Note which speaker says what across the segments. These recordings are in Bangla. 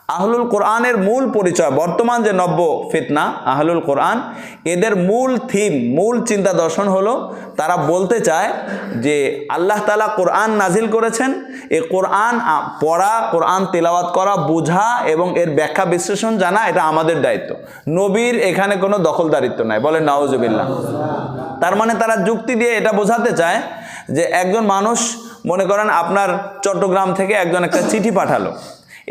Speaker 1: আহলুল কোরআনের মূল পরিচয়, বর্তমান যে নব্য ফিতনা আহলুল কোরআন, এদের মূল থিম, মূল চিন্তা দর্শন হলো তারা বলতে চায় যে আল্লাহ তাআলা কোরআন নাজিল করেছেন, এই কোরআন পড়া, কোরআন তেলাওয়াত করা, বোঝা এবং এর ব্যাখ্যা বিশ্লেষণ জানা এটা আমাদের দায়িত্ব। নবীর এখানে কোনো দখলদারিত্ব নাই, বলেন নাউজুবিল্লাহ। তার মানে তারা যুক্তি দিয়ে এটা বোঝাতে চায় যে একজন মানুষ, মনে করেন আপনার চট্টগ্রাম থেকে একজন একটা চিঠি পাঠালো,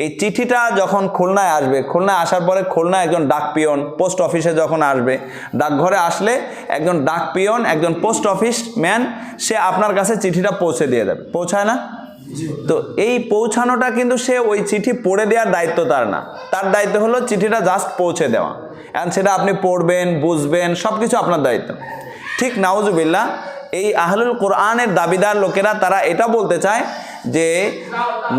Speaker 1: এই চিঠিটা যখন খুলনায় আসবে, খুলনায় আসার পরে খুলনায় একজন ডাক পিয়ন পোস্ট অফিসে যখন আসবে, ডাকঘরে আসলে একজন ডাক পিয়ন, একজন পোস্ট অফিস ম্যান, সে আপনার কাছে চিঠিটা পৌঁছে দিয়ে যাবে, পৌঁছায় না? তো এই পৌঁছানোটা কিন্তু সে ওই চিঠি পড়ে দেওয়ার দায়িত্ব তার না, তার দায়িত্ব হলো চিঠিটা জাস্ট পৌঁছে দেওয়া, এখন সেটা আপনি পড়বেন, বুঝবেন, সব কিছু আপনার দায়িত্ব। ঠিক নাউজুবিল্লাহ, এই আহলুল কোরআনের দাবিদার লোকেরা তারা এটা বলতে চায় যে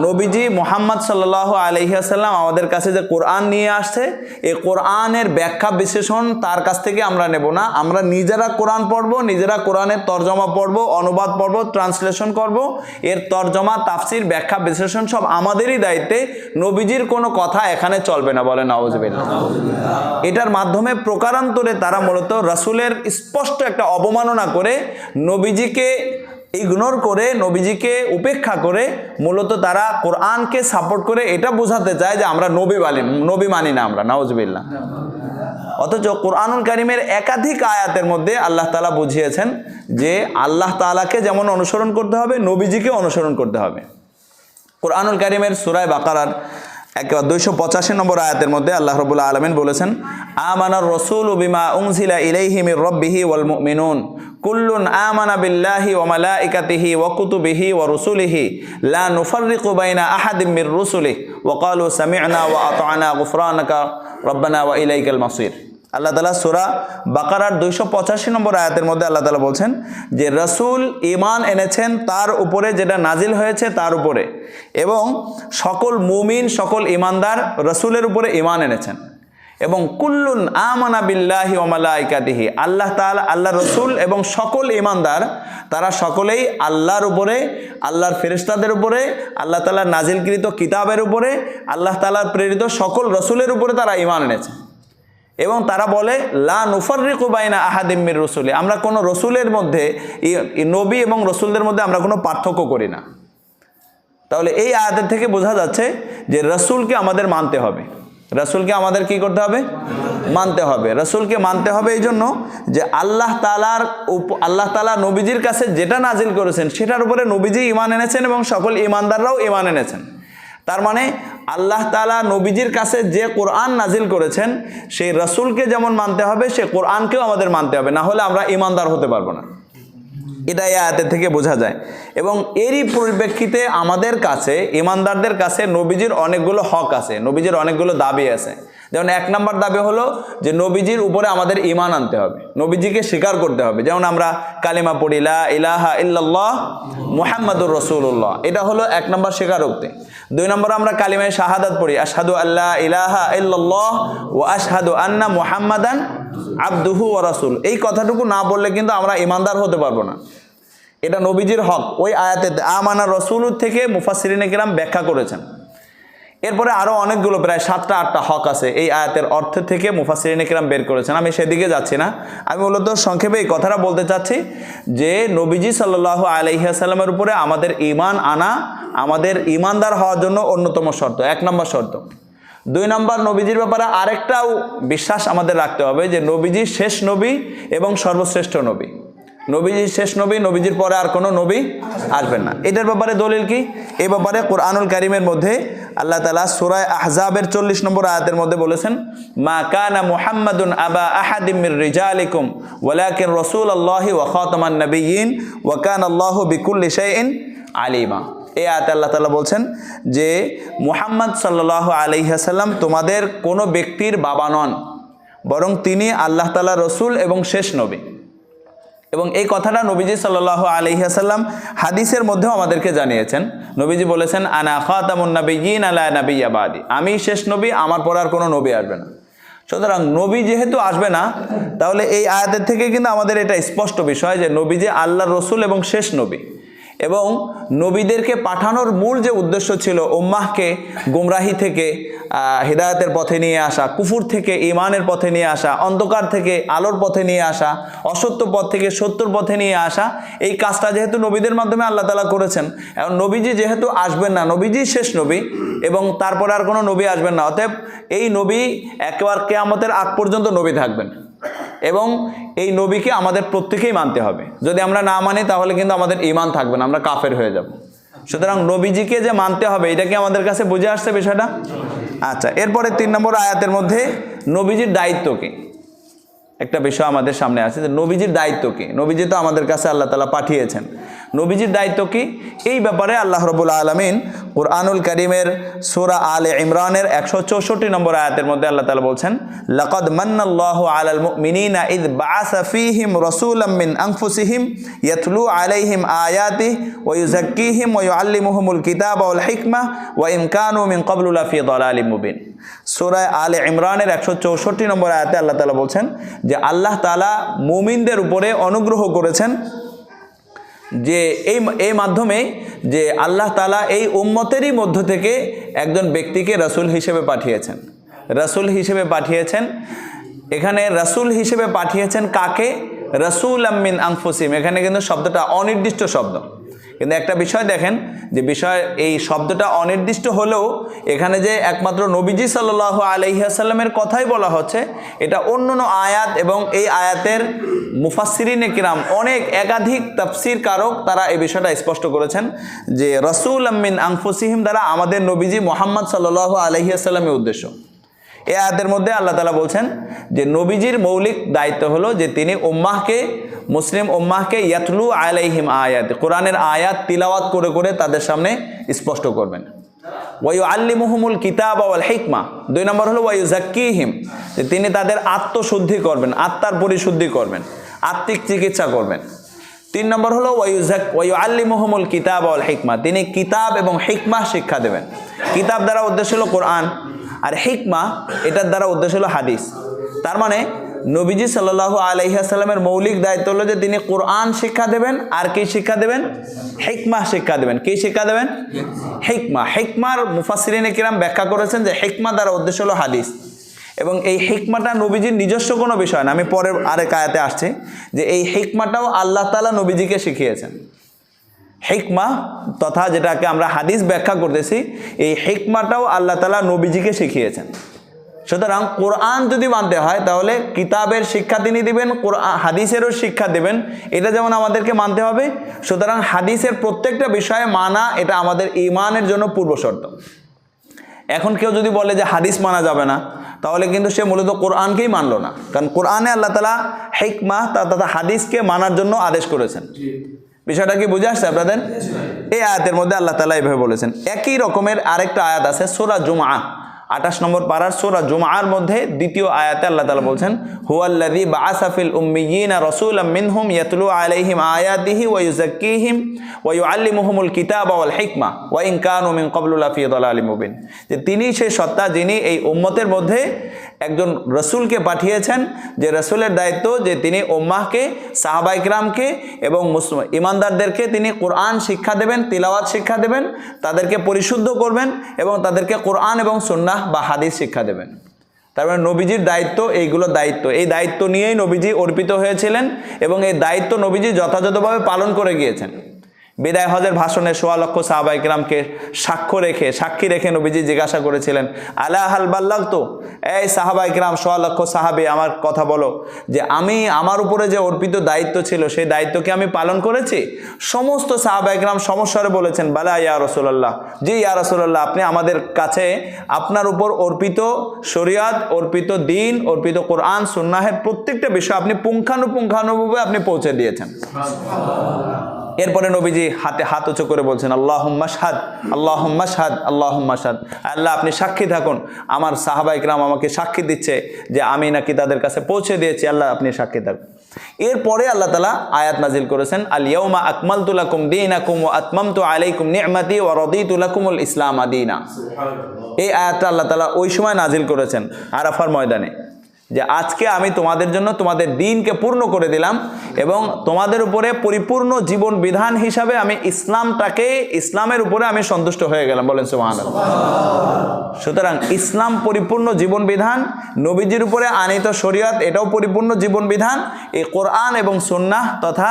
Speaker 1: নবীজি মুহাম্মদ সাল্লাল্লাহু আলাইহি ওয়াসাল্লাম আমাদের কাছে যে কোরআন নিয়ে আসছে, এই কোরআনের ব্যাখ্যা বিশ্লেষণ তার কাছ থেকে আমরা নেব না, আমরা নিজেরা কোরআন পড়ব, নিজেরা কোরআনের তর্জমা পড়ব, অনুবাদ পড়ব, ট্রান্সলেশন করব, এর তর্জমা, তাফসির, ব্যাখ্যা বিশ্লেষণ সব আমাদেরই দায়িত্বে, নবীজির কোনো কথা এখানে চলবে না, বলে নাউজুবিল্লাহ। এটার মাধ্যমে প্রকারান্তরে তারা মূলত রাসূলের স্পষ্ট একটা অবমাননা করে, নবীজিকে ইগনোর করে, নবীজিকে উপেক্ষা করে মূলত তারা কোরআনকে সাপোর্ট করে এটা বোঝাতে চায় যে আমরা নবী মানি না আমরা, নাউজুবিল্লাহ। অথচ কোরআনুল কারীমের একাধিক আয়াতের মধ্যে আল্লাহ তাআলা বুঝিয়েছেন যে আল্লাহ তাআলাকে যেমন অনুসরণ করতে হবে, নবীজিকে অনুসরণ করতে হবে। কোরআনুল কারীমের সূরা বাকারার 285 নম্বর আয়াতের মধ্যে আল্লাহ রাব্বুল আলামিন বলেছেন, আমানার রাসূলু বিমা উনজিলা ইলাইহি মির রাব্বিহি ওয়াল মুমিনুন কুল্লুন আমানা বিল্লাহি ওয়া মালাইকাতিহি ওয়া কুতুবিহি ওয়া রুসুলিহি লা নুফাররিকু বাইনা আহাদিম মির রুসুলিহি ওয়া ক্বালু সামি'না ওয়া আতা'না গুফরানাকা রাব্বানা ওয়া ইলাইকাল মাসির। আল্লাহ তাআলা সূরা বাকারার 285 নম্বর আয়াতের মধ্যে আল্লাহ তাআলা বলছেন যে রাসূল ঈমান এনেছেন তার উপরে যেটা নাজিল হয়েছে তার উপরে, এবং সকল মুমিন, সকল ঈমানদার রাসূলের উপরে ঈমান এনেছেন, এবং কুল্লুন আমানা বিল্লাহি ওয়া মালাইকাতিহি, আল্লাহ তাআলা, আল্লাহর রাসূল এবং সকল ঈমানদার তারা সকলেই আল্লাহর উপরে, আল্লাহর ফেরেশতাদের উপরে, আল্লাহ তাআলার নাজিলকৃত কিতাবের উপরে, আল্লাহ তাআলার প্রেরিত সকল রাসূলের উপরে তারা ঈমান এনেছে। এবং তারা বলে লা নুফাররিকু বাইনা আহাদিম মির রুসুলি, আমরা কোনো রসুলের মধ্যে, নবী এবং রসুলদের মধ্যে আমরা কোনো পার্থক্য করি না। তাহলে এই আয়াতের থেকে বোঝা যাচ্ছে যে রসুলকে আমাদের মানতে হবে, রসুলকে আমাদের কি করতে হবে? মানতে হবে। রসুলকে মানতে হবে এই জন্য যে আল্লাহ তাআলা নবীজির কাছে যেটা নাজিল করেছেন সেটার উপরে নবীজি ঈমান এনেছেন এবং সকল ঈমানদাররাও ঈমান এনেছেন। তার মানে আল্লাহ তাআলা নবীজির কাছে যে কোরআন নাজিল করেছেন সেই রসুলকে যেমন মানতে হবে, সে কোরআনকেও আমাদের মানতে হবে, না হলে আমরা ঈমানদার হতে পারবো না। এটা এই আয়াতের থেকে বোঝা যায়। এবং এরই পরিপ্রেক্ষিতে আমাদের কাছে, ঈমানদারদের কাছে নবীজির অনেকগুলো হক আছে, নবীজির অনেকগুলো দাবি আছে। যেমন 1 নম্বর দাবি হলো যে নবীজির উপরে আমাদের ঈমান আনতে হবে, নবীজিকে স্বীকার করতে হবে। যেমন আমরা কালিমা পড়ি লা ইলাহা ইল্লাল্লাহ মুহাম্মাদুর রাসূলুল্লাহ, এটা হলো 1 নম্বর স্বীকারোক্তি। 2 নম্বর আমরা কালিমায়ে শাহাদাত পড়ি, আশহাদু আল্লা ইলাহা ইল্লাল্লাহ ওয়া আশহাদু আন্না মুহাম্মাদান আবদুহু ওয়া রাসূল। এই কথাটুকু না বললে কিন্তু আমরা ঈমানদার হতে পারবো না, এটা নবীজির হক। ওই আয়াতে আমানা রাসূলুর থেকে মুফাসসিরিনে কিরাম ব্যাখ্যা করেছেন। এরপরে আরও অনেকগুলো, প্রায় 7টা-8টা হক আছে এই আয়াতের অর্থ থেকে মুফাসসিরিনে কিরাম বের করেছেন। আমি সেদিকে যাচ্ছি না, আমি মূলত সংক্ষেপে এই কথাটা বলতে চাচ্ছি যে নবীজি সাল্লাল্লাহু আলাইহি ওয়াসাল্লামের উপরে আমাদের ঈমান আনা আমাদের ঈমানদার হওয়ার জন্য অন্যতম শর্ত, 1 নম্বর শর্ত। 2 নম্বর, নবীজির ব্যাপারে আরেকটাও বিশ্বাস আমাদের রাখতে হবে যে নবীজি শেষ নবী এবং সর্বশ্রেষ্ঠ নবী। নবীজি শেষ নবী, নবীজির পরে আর কোনো নবী আসবেন না। এটার ব্যাপারে দলিল কি? এই ব্যাপারে কোরআনুল কারীমের মধ্যে আল্লাহ তাআলা সূরা আহজাবের 40 নম্বর আয়াতের মধ্যে বলেছেন, মা কানা মুহাম্মাদুন আবা আহাদিম মির রিজালিকুম ওয়ালাকিন রাসূলুল্লাহি ওয়া খাতামান নাবিয়্যিন ওয়া কানা আল্লাহু বিকুল্লি শাইইন আলিমা। এই আয়াতে আল্লাহ তাআলা বলছেন যে মুহাম্মদ সাল্লাল্লাহু আলাইহি ওয়াসাল্লাম তোমাদের কোনো ব্যক্তির বাবা নন, বরং তিনি আল্লাহ তাআলার রাসূল এবং শেষ নবী। এবং এই কথাটা নবীজি সাল্লাল্লাহু আলাইহি ওয়াসাল্লাম হাদিসের মধ্যেও আমাদেরকে জানিয়েছেন। নবীজি বলেছেন, আনা খাতামুন নাবিয়্যিন আলা নাবিয়্যা বাদি, আমি শেষ নবী, আমার পর আর কোনো নবী আসবে না। সুতরাং নবী যেহেতু আসবে না, তাহলে এই আয়াতের থেকে কিন্তু আমাদের এটা স্পষ্ট বিষয় যে নবীজি আল্লাহর রাসূল এবং শেষ নবী। এবং নবীদেরকে পাঠানোর মূল যে উদ্দেশ্য ছিল উম্মাহকে গুমরাহি থেকে হিদায়াতের পথে নিয়ে আসা, কুফুর থেকে ঈমানের পথে নিয়ে আসা, অন্ধকার থেকে আলোর পথে নিয়ে আসা, অসত্য পথ থেকে সত্যর পথে নিয়ে আসা, এই কাজটা যেহেতু নবীদের মাধ্যমে আল্লাহ তাআলা করেছেন, এখন নবীজি যেহেতু আসবেন না, নবীজি শেষ নবী এবং তারপরে আর কোনো নবী আসবেন না, অতএব এই নবী একবার কিয়ামতের আগ পর্যন্ত নবী থাকবেন এবং এই নবীকে আমাদের প্রত্যেকেই মানতে হবে। যদি আমরা না মানি তাহলে কিন্তু আমাদের ঈমান থাকবে না, আমরা কাফের হয়ে যাব। সুতরাং নবীজিকে যে মানতে হবে এটা কি আমাদের কাছে বুঝে আসছে বিষয়টা? আচ্ছা, এরপরে 3 নম্বর আয়াতের মধ্যে নবীজির দায়িত্ব কি একটা বিষয় আমাদের সামনে আছে, যে নবীজির দায়িত্ব কি। নবীজি তো আমাদের কাছে আল্লাহ তাআলা পাঠিয়েছেন, নবীজির দায়িত্ব কি এই ব্যাপারে আল্লাহ রাব্বুল আলামিন কুরআনুল কারীমের সূরা আলে ইমরানের 164 নম্বর আয়াতের মধ্যে আল্লাহ তাআলা বলছেন, লাকাদ মান্নাল্লাহু আলাল মুমিনিনা ইয বাআসা ফীহিম রাসূলাম মিন আনফুসিহিম ইয়াতলু আলাইহিম আয়াতিহি ওয়া ইউযাক্কিহিম ওয়া ইউআল্লিমুহুমুল কিতাবা ওয়াল হিকমা ওয়া ইন কানু মিন ক্বাবলু লাফি যালালিম মুবিন। সূরা আলে ইমরানের 164 নম্বর আয়াতে আল্লাহ তাআলা বলছেন যে আল্লাহ তাআলা মুমিনদের উপরে অনুগ্রহ করেছেন যে এই মাধ্যমে যে আল্লাহ তাআলা এই উম্মতেরই মধ্য থেকে একজন ব্যক্তিকে রাসূল হিসেবে পাঠিয়েছেন। রাসূল হিসেবে পাঠিয়েছেন, এখানে রাসূল হিসেবে পাঠিয়েছেন কাকে? রাসূলাম মিন আনফুসিহিম। এখানে কিন্তু শব্দটা অনির্দিষ্ট শব্দ, কিন্তু একটা বিষয় দেখেন যে বিষয় এই শব্দটা অনির্দিষ্ট হলেও এখানে যে একমাত্র নবীজি সাল্লাল্লাহু আলাইহি ওয়াসাল্লামের কথাই বলা হচ্ছে, এটা অন্যান্য আয়াত এবং এই আয়াতের মুফাসসিরিনে কিরাম অনেক একাধিক তাফসীর কারক তারা এই বিষয়টা স্পষ্ট করেছেন যে রাসূলাম মিন আনফুসিহিম দ্বারা আমাদের নবীজি মুহাম্মদ সাল্লাল্লাহু আলাইহি ওয়াসাল্লামের উদ্দেশ্য। এই আয়াতের মধ্যে আল্লাহ তাআলা বলছেন যে নবীজির মৌলিক দায়িত্ব হলো যে তিনি উম্মাহকে, মুসলিম উম্মাহকে ইয়াতলু আলাইহিম আয়াত, কোরআনের আয়াত তিলাওয়াত করে করে তাদের সামনে স্পষ্ট করবেন। ওয়া ইউআল্লিমুহুমুল কিতাবা ওয়াল হিকমা। 2 নম্বর হলো ওয়া ইউযাক্কিহিম, যে তিনি তাদের আত্মশুদ্ধি করবেন, আত্মার পরিশুদ্ধি করবেন, আত্মিক চিকিৎসা করবেন। 3 নম্বর হলো ওয়া ইউআল্লিমুহুমুল কিতাবা ওয়াল হিকমা, তিনি কিতাব এবং হিকমা শিক্ষা দেবেন। কিতাব দ্বারা উদ্দেশ্য হলো কোরআন, আর হিকমা এটার দ্বারা উদ্দেশ্য হলো হাদিস। তার মানে নবীজি সাল্লাল্লাহু আলাইহি ওয়াসাল্লামের মৌলিক দায়িত্ব হলো যে তিনি কোরআন শিক্ষা দেবেন, আর কি শিক্ষা দেবেন? হিকমা শিক্ষা দেবেন। কি শিক্ষা দেবেন? হিকমা। হিকমার মুফাসসিরিনে কিরাম ব্যাখ্যা করেছেন যে হিকমা দ্বারা উদ্দেশ্য হলো হাদিস, এবং এই হিকমাটা নবীজির নিজস্ব কোনো বিষয় না। আমি পরের আরেক আয়াতে আসছি যে এই হিকমাটাও আল্লাহ তাআলা নবীজিকে শিখিয়েছেন। হিকমা তথা যেটাকে আমরা হাদিস ব্যাখ্যা করতেছি, এই হিকমাটাও আল্লাহ তাআলা নবীজিকে শিখিয়েছেন। সুতরাং কোরআন যদি মানতে হয় তাহলে কিতাবের শিক্ষা তিনি দিবেন, হাদিসেরও শিক্ষা দেবেন, এটা যেমন আমাদেরকে মানতে হবে। সুতরাং হাদিসের প্রত্যেকটা বিষয়ে মানা এটা আমাদের ঈমানের জন্য পূর্বশর্ত। এখন কেউ যদি বলে যে হাদিস মানা যাবে না, তাহলে কিন্তু সে মূলত কোরআনকেই মানলো না, কারণ কোরআনে আল্লাহ তাআলা হিকমা তথা হাদিসকে মানার জন্য আদেশ করেছেন। বিষয়টা কি বুঝে আসছে আপনাদের? এই আয়াতের মধ্যে আল্লাহ তাআলা এইভাবে বলেছেন। একই রকমের আরেকটা আয়াত আছে সূরা জুমআ 28 নম্বর পারার সূরা জুমআর মধ্যে দ্বিতীয় আয়াতে আল্লাহ তাআলা বলছেন, হুয়াল্লাযী বাআসা ফিল উম্মিয়িনা রাসূলাম মিনহুম ইয়াতলু আলাইহিম আয়াতিহি ওয়া ইউযাক্কিহিম ওয়া ইউআল্লিমুহুমুল কিতাবা ওয়াল হিকমা ওয়া ইন কানু মিন ক্বাবলু লাফি যালালিম মুবিন। যে তিনি সেই সত্তা যিনি এই উম্মতের মধ্যে একজন রাসূলকে পাঠিয়েছেন, যে রাসূলের দায়িত্ব যে তিনি উম্মাহকে, সাহাবায়ে কিরামকে এবং মুসলিম ঈমানদারদেরকে তিনি কোরআন শিক্ষা দেবেন, তিলাওয়াত শিক্ষা দেবেন, তাদেরকে পরিশুদ্ধ করবেন এবং তাদেরকে কোরআন এবং সুন্নাহ বা হাদিস শিক্ষা দেবেন। তার মানে নবীজির দায়িত্ব এইগুলো দায়িত্ব, এই দায়িত্ব নিয়েই নবীজি অর্পিত হয়েছিলেন এবং এই দায়িত্ব নবীজি যথাযথভাবে পালন করে গিয়েছেন। বিদায় হজের ভাষণে 1.25 লক্ষ সাহাবায়ে কিরামকে সাক্ষী রেখে নবীজি জিজ্ঞাসা করেছিলেন, আলা হাল বাল্লাগতু, এই সাহাবায়ে কিরাম 1.25 লক্ষ সাহাবী আমার কথা বলো যে আমার উপরে যে অর্পিত দায়িত্ব ছিল সেই দায়িত্বকে আমি পালন করেছি? সমস্ত সাহাবায়ে কিরাম সমস্বরে বলেছেন, বালা ইয়া রাসূলুল্লাহ, জি ইয়া রাসূলুল্লাহ, আপনি আমাদের কাছে আপনার উপর অর্পিত শরীয়ত, অর্পিত দ্বীন, অর্পিত কোরআন সুন্নাহের প্রত্যেকটা বিষয় আপনি পুঙ্খানুপুঙ্খানুভাবে আপনি পৌঁছে দিয়েছেন। এরপরে নবীজি হাত উঁচু করে বলছেন, আল্লাহুম্মা শাহাদ, আল্লাহুম্মা শাহাদ, আল্লাহুম্মা শাহাদ, আল্লাহ আপনি সাক্ষী থাকুন, আমার সাহাবায়ে কিরাম আমাকে সাক্ষী দিচ্ছে যে আমি নাকি তাদের কাছে পৌঁছে দিয়েছি, আল্লাহ আপনি সাক্ষী থাকুন। এরপরে আল্লাহ তাআলা আয়াত নাজিল করেছেন, আল ইয়াউমা আকমালতু লাকুম দীনাকুম ওয়া আতমামতু আলাইকুম নি'মাতি ওয়া রাদিতু লাকুমুল ইসলাম দীনা। এই আয়াতটা আল্লাহ তাআলা ওই সময় নাজিল করেছেন আরাফার ময়দানে। যে আজকে আমি তোমাদের জন্য তোমাদের দ্বীনকে পূর্ণ করে দিলাম এবং তোমাদের উপরে পরিপূর্ণ জীবন বিধান হিসাবে আমি ইসলামের উপরে আমি সন্তুষ্ট হয়ে গেলাম। বলেন সুবহানাল্লাহ। সুতরাং ইসলাম পরিপূর্ণ জীবন বিধান, নবীজির উপরে আনিত শরীয়ত এটাও পরিপূর্ণ জীবন বিধান। এই কোরআন এবং সুন্নাহ তথা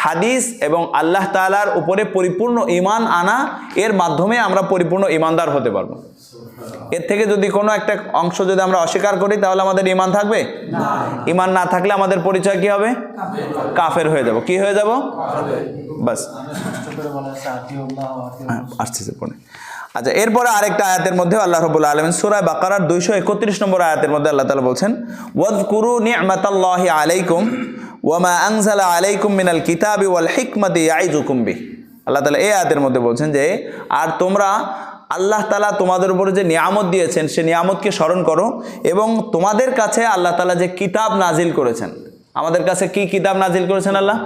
Speaker 1: হাদিস এবং আল্লাহ তাআলার উপরে পরিপূর্ণ ঈমান আনা, এর মাধ্যমে আমরা পরিপূর্ণ ঈমানদার হতে পারবো। এর থেকে যদি কোনো একটা অংশ যদি আমরা অস্বীকার করি তাহলে আমাদের ঈমান থাকবে না। ঈমান না থাকলে আমাদের পরিচয় কি হবে? কাফের হয়ে যাব। কি হয়ে যাব? বাস আসছে পড়ে। আচ্ছা, এরপরে আরেকটা আয়াতের মধ্যে আল্লাহ রাব্বুল আলামিন সূরা বাকারার 231 নম্বর আয়াতের মধ্যে আল্লাহ তাআলা বলছেন, ওয়াযকুরু নি'মাতাল্লাহি আলাইকুম ওয়া মা আনজালা আলাইকুম মিনাল কিতাবি ওয়াল হিকমাতি ইয়াইযুকুম বিহি। আল্লাহ তাআলা এই আয়াতের মধ্যে বলছেন যে আর তোমরা আল্লাহ তাআলা তোমাদের উপরে যে নিয়ামত দিয়েছেন সে নিয়ামতকে স্মরণ করো এবং তোমাদের কাছে আল্লাহ তাআলা যে কিতাব নাজিল করেছেন, আমাদের কাছে কি কিতাব নাজিল করেছেন? আল্লাহ